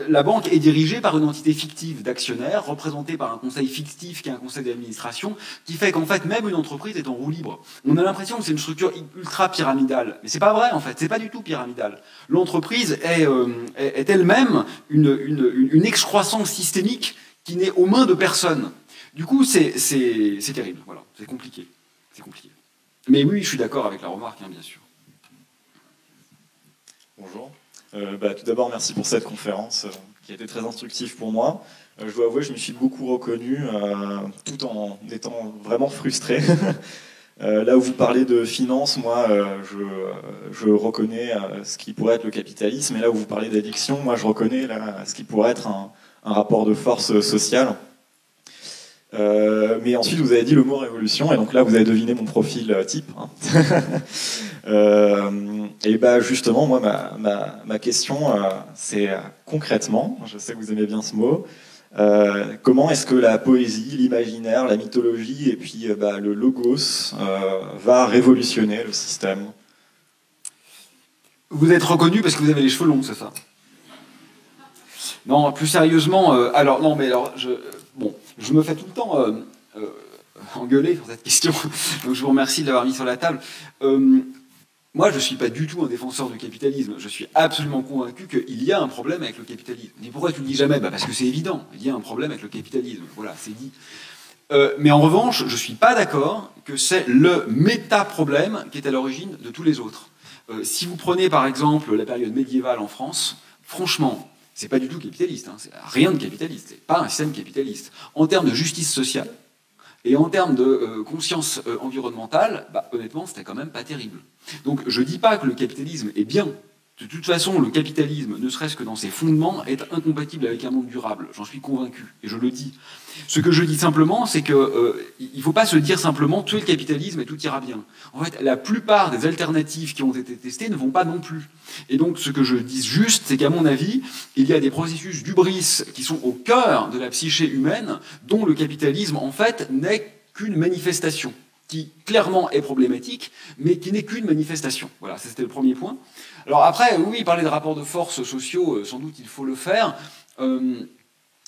La banque est dirigée par une entité fictive d'actionnaires, représentée par un conseil fictif qui est un conseil d'administration, qui fait qu'en fait, même une entreprise est en roue libre. On a l'impression que c'est une structure ultra pyramidale. Mais c'est pas vrai, en fait. C'est pas du tout pyramidal. L'entreprise est elle-même une excroissance systémique qui n'est aux mains de personne. Du coup, c'est terrible. Voilà. C'est compliqué. C'est compliqué. Mais oui, je suis d'accord avec la remarque, hein, bien sûr. Bonjour. Tout d'abord, merci pour cette conférence qui a été très instructive pour moi. Je dois avouer, je me suis beaucoup reconnu tout en étant vraiment frustré. Là où vous parlez de finance, moi, je reconnais ce qui pourrait être le capitalisme. Et là où vous parlez d'addiction, moi, je reconnais là, ce qui pourrait être un rapport de force sociale. Mais ensuite, vous avez dit le mot révolution, et donc là, vous avez deviné mon profil type. Hein. Et justement, moi, ma question, c'est concrètement, je sais que vous aimez bien ce mot, comment est-ce que la poésie, l'imaginaire, la mythologie et puis le logos va révolutionner le système? Vous êtes reconnu parce que vous avez les cheveux longs, c'est ça? Non, plus sérieusement, je me fais tout le temps engueuler sur cette question, donc je vous remercie de l'avoir mis sur la table. Moi, je ne suis pas du tout un défenseur du capitalisme. Je suis absolument convaincu qu'il y a un problème avec le capitalisme. Mais pourquoi tu le dis jamais? Parce que c'est évident. Il y a un problème avec le capitalisme. Voilà, c'est dit. Mais en revanche, je ne suis pas d'accord que c'est le méta-problème qui est à l'origine de tous les autres. Si vous prenez par exemple la période médiévale en France, franchement, c'est pas du tout capitaliste, hein, c'est rien de capitaliste, c'est pas un système capitaliste. En termes de justice sociale et en termes de conscience environnementale, honnêtement, c'était quand même pas terrible. Donc je dis pas que le capitalisme est bien. De toute façon, le capitalisme, ne serait-ce que dans ses fondements, est incompatible avec un monde durable. J'en suis convaincu, et je le dis. Ce que je dis simplement, c'est qu'il ne faut pas se dire simplement tuer le capitalisme et tout ira bien. En fait, la plupart des alternatives qui ont été testées ne vont pas non plus. Et donc, ce que je dis juste, c'est qu'à mon avis, il y a des processus d'hubris qui sont au cœur de la psyché humaine, dont le capitalisme, en fait, n'est qu'une manifestation, qui clairement est problématique, mais qui n'est qu'une manifestation. Voilà, c'était le premier point. Alors après, oui, parler de rapports de force sociaux, sans doute il faut le faire.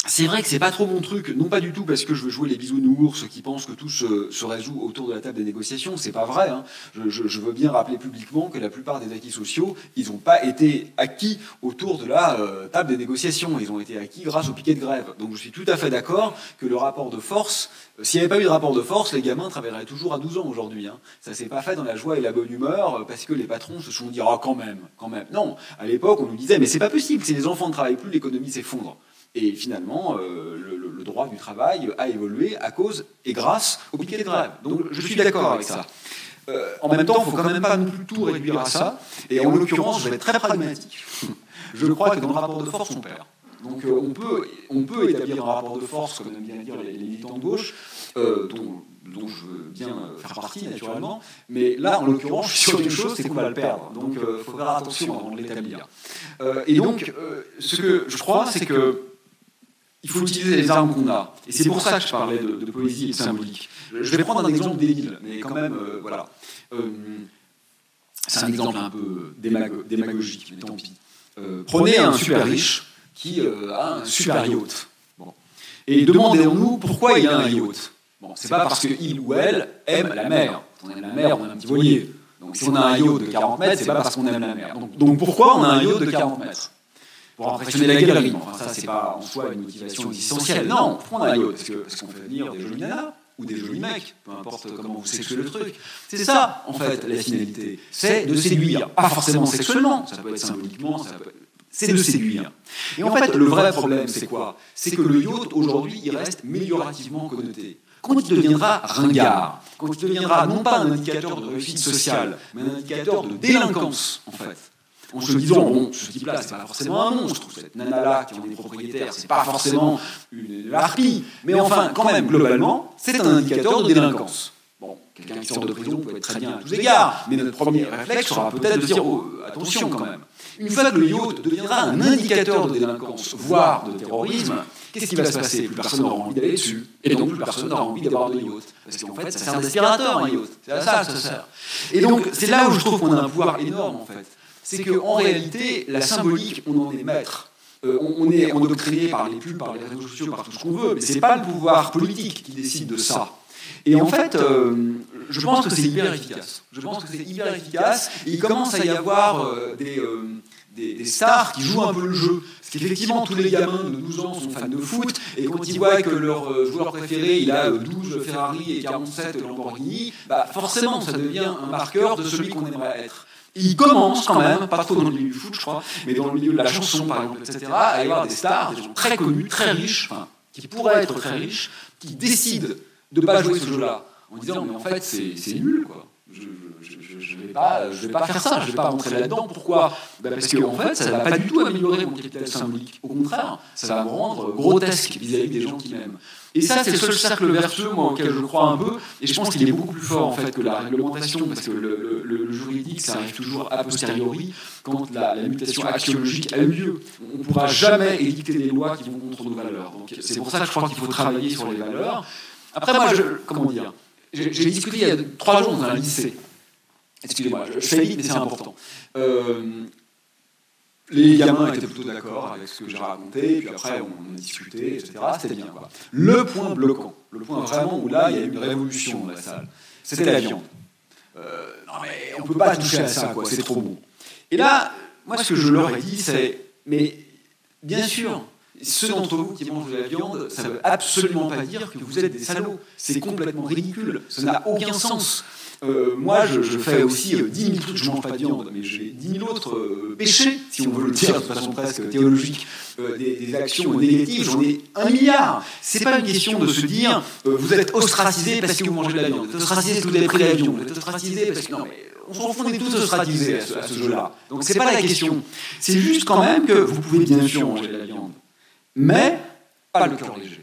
C'est vrai que c'est pas trop mon truc, non pas du tout parce que je veux jouer les bisounours qui pensent que tout se résout autour de la table des négociations, c'est pas vrai. Hein. Je veux bien rappeler publiquement que la plupart des acquis sociaux, ils n'ont pas été acquis autour de la table des négociations, ils ont été acquis grâce au piquet de grève. Donc je suis tout à fait d'accord que le rapport de force, s'il n'y avait pas eu de rapport de force, les gamins travailleraient toujours à 12 ans aujourd'hui. Hein. Ça s'est pas fait dans la joie et la bonne humeur parce que les patrons se sont dit « Ah, quand même. » Non, à l'époque, on nous disait « Mais c'est pas possible, si les enfants ne travaillent plus, l'économie s'effondre. » Et finalement, le droit du travail a évolué à cause et grâce au piquet de grève. Donc je suis d'accord avec ça. En même temps, il ne faut quand même pas non plus tout réduire à ça. Et en l'occurrence, je vais être très pragmatique. Je crois que dans le rapport de force, on perd. Donc on peut établir un rapport de force, comme aiment bien dire les militants de gauche, dont je veux bien faire partie naturellement. Mais là, en l'occurrence, je suis sûr d'une chose, c'est qu'on va le perdre. Donc il faut faire attention avant de l'établir. Et donc, ce que je crois, c'est que il faut utiliser les armes qu'on a. Et c'est pour ça que je parlais de poésie et de symbolique. Je vais prendre un exemple débile, mais quand même, voilà. C'est un exemple un peu démagogique, mais tant pis. Prenez un super riche qui a un super yacht. Bon. Et demandons-nous pourquoi il a un yacht. Bon, c'est pas parce qu'il ou elle aime la mer. Quand on aime la mer, on a un petit voilier. Donc si on a un yacht de 40 mètres, c'est pas parce qu'on aime la mer. Donc pourquoi on a un yacht de 40 mètres ? Pour impressionner la galerie. Enfin, ça, c'est pas en soi une motivation existentielle. Non, prendre un yacht parce qu'on fait venir des jolis nanas ou des jolis mecs, peu importe comment vous sexuez le truc. C'est ça, en fait, la finalité. C'est de séduire. Pas forcément sexuellement, ça peut être symboliquement, c'est de séduire. Et en fait, le vrai problème, c'est quoi ? C'est que le yacht, aujourd'hui, il reste méliorativement connoté. Quand il deviendra ringard, quand il deviendra non pas un indicateur de réussite sociale, mais un indicateur de délinquance, en fait. En se disant, bon, ce type-là, c'est pas forcément un monstre, cette nana-là qui en est propriétaire, c'est pas forcément une harpie, mais enfin, quand même, globalement, c'est un indicateur de délinquance. Bon, quelqu'un qui sort de prison peut être très bien à tous égards, mais notre premier réflexe sera peut-être de dire, oh, attention quand même. Une fois que le yacht deviendra un indicateur de délinquance, voire de terrorisme, qu'est-ce qui va se passer ? Plus personne n'aura envie d'aller dessus, et donc plus personne n'aura envie d'avoir de yacht. Parce qu'en fait, ça sert d'aspirateur, un yacht. C'est à ça que ça sert. Et donc, c'est là où je trouve qu'on a un pouvoir énorme, en fait. C'est qu'en réalité, la symbolique, on en est maître. On est endoctriné par les pubs, par les réseaux sociaux, par tout ce qu'on veut, mais ce n'est pas le pouvoir politique qui décide de ça. Et en fait, je pense que c'est hyper efficace. Et il commence à y avoir des stars qui jouent un peu le jeu. Parce qu'effectivement, tous les gamins de 12 ans sont fans de foot, et quand ils voient que leur joueur préféré, il a 12 Ferrari et 47 Lamborghini, forcément, ça devient un marqueur de celui qu'on aimerait être. Il commence quand même, pas trop dans le milieu du foot, je crois, mais dans le milieu de la chanson, par exemple, etc., à y avoir des stars, des gens très connus, très riches, enfin, qui pourraient être très riches, qui décident de ne pas jouer ce jeu-là, en disant, mais en fait, c'est nul, quoi. Je vais pas faire ça, je vais pas rentrer là-dedans. Pourquoi ? Parce qu'en fait, ça ne va pas du tout améliorer mon capital symbolique. Au contraire, ça va me rendre grotesque vis-à-vis des gens qui m'aiment. Et ça, c'est le seul cercle vertueux, moi, auquel je crois un peu, et je pense qu'il est beaucoup plus fort, en fait, que la réglementation, parce que le juridique, ça arrive toujours a posteriori, quand la mutation axiologique a eu lieu. On ne pourra jamais édicter des lois qui vont contre nos valeurs. Donc, c'est pour ça que je crois qu'il faut travailler sur les valeurs. Après, moi, comment dire, j'ai discuté il y a 3 jours dans un lycée. Excusez-moi, je fais vite, mais c'est important. Les gamins étaient plutôt d'accord avec ce que j'ai raconté, puis après on a discuté, etc. C'était bien, quoi. Le point bloquant, le point vraiment où là il y a eu une révolution dans la salle, c'était la viande. Non mais on peut pas toucher à ça, quoi, c'est trop bon. Et là, moi ce que je leur ai dit, c'est, mais bien sûr, Ceux d'entre vous qui mangent de la viande, ça ne veut absolument pas dire que vous êtes des salauds. C'est complètement ridicule. Ça n'a aucun sens. Moi, je fais aussi 10 000 trucs, je ne mange pas de viande, mais j'ai 10 000 autres péchés, si on veut le dire de façon presque théologique, des actions négatives, j'en ai 1 milliard. C'est pas une question de se dire vous êtes ostracisé parce que vous mangez de la viande, vous êtes ostracisé parce que vous avez pris l'avion, vous êtes ostracisé parce que... Non, mais on s'en fout, on est tous ostracisés à ce jeu-là. Donc c'est pas la question. C'est juste quand même que vous pouvez bien sûr manger de la viande, mais pas le cœur léger.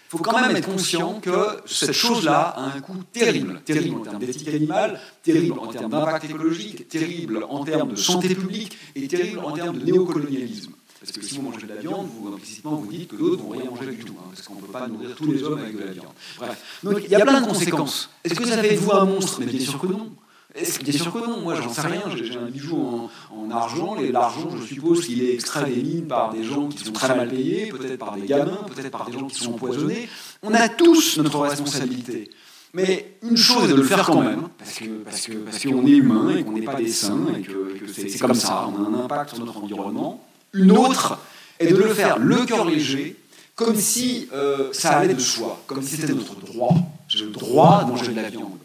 Il faut quand même être conscient que cette chose-là a un coût terrible. Terrible en termes d'éthique animale, terrible en termes d'impact écologique, terrible en termes de santé publique et terrible en termes de néocolonialisme. Parce que si vous mangez de la viande, vous implicitement vous dites que d'autres ne vont rien manger du tout, hein, parce qu'on ne peut pas nourrir tous les hommes avec de la viande. Bref. Donc il y a plein de conséquences. Est-ce que ça fait de vous un monstre? Mais bien sûr que non. Bien sûr que non, moi j'en sais rien, j'ai un bijou en argent, et l'argent je suppose qu'il est extrait des mines par des gens qui sont très mal payés, peut-être par des gamins, peut-être par des gens qui sont empoisonnés. On a tous notre responsabilité. Mais une chose est de le faire quand même, parce qu'on est humain et qu'on n'est pas des saints, et que c'est comme ça, on a un impact sur notre environnement. Une autre est de le faire le cœur léger, comme si ça allait de soi, comme si c'était notre droit. J'ai le droit de manger de la viande.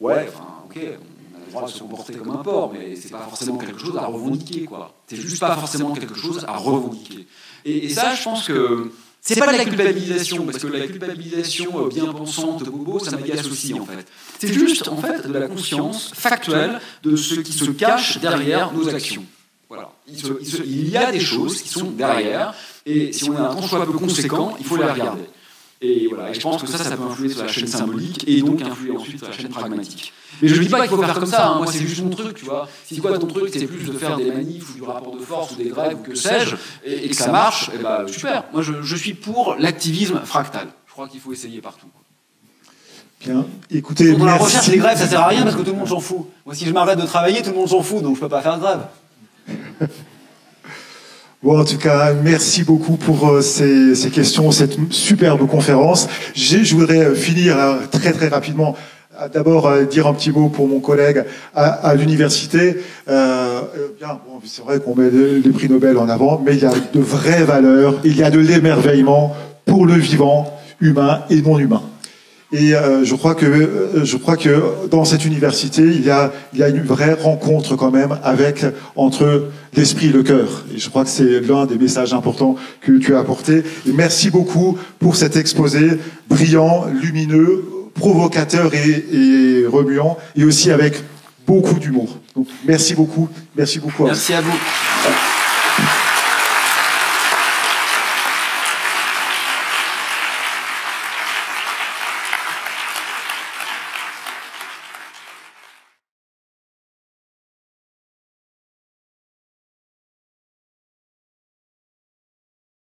Ouais, enfin, ok, on a le droit de se comporter comme un porc, mais c'est pas forcément quelque chose à revendiquer, quoi. C'est juste pas forcément quelque chose à revendiquer. Et ça, je pense que c'est pas de la culpabilisation, parce que la culpabilisation bien pensante, bobo, ça m'agace aussi, en fait. C'est juste, en fait, de la conscience factuelle de ce qui se cache derrière nos actions. Voilà. Il y a des choses qui sont derrière, et si on a un temps soit peu conséquent, il faut les regarder. Et voilà, et je pense que ça peut influer sur la chaîne symbolique et donc influer ensuite sur la chaîne pragmatique. Mais je ne dis pas qu'il faut faire comme ça, hein. Moi c'est juste mon truc, tu vois. Si quoi ton truc c'est plus de faire des manifs ou du rapport de force ou des grèves ou que sais-je, et que ça marche, et bah super. Moi je suis pour l'activisme fractal. Je crois qu'il faut essayer partout. Bien, écoutez, dans la recherche, les grèves ça sert à rien parce que tout le monde s'en fout. Moi si je m'arrête de travailler, tout le monde s'en fout, donc je peux pas faire de grève. Bon, en tout cas, merci beaucoup pour ces questions, cette superbe conférence. Je voudrais finir très très rapidement. D'abord, dire un petit mot pour mon collègue à l'université. C'est vrai qu'on met les prix Nobel en avant, mais il y a de vraies valeurs, il y a de l'émerveillement pour le vivant, humain et non humain. Et je crois que dans cette université, il y a une vraie rencontre quand même entre l'esprit et le cœur. Et je crois que c'est l'un des messages importants que tu as apporté. Et merci beaucoup pour cet exposé brillant, lumineux, provocateur et remuant, et aussi avec beaucoup d'humour. Donc merci beaucoup. Merci beaucoup. Merci à vous.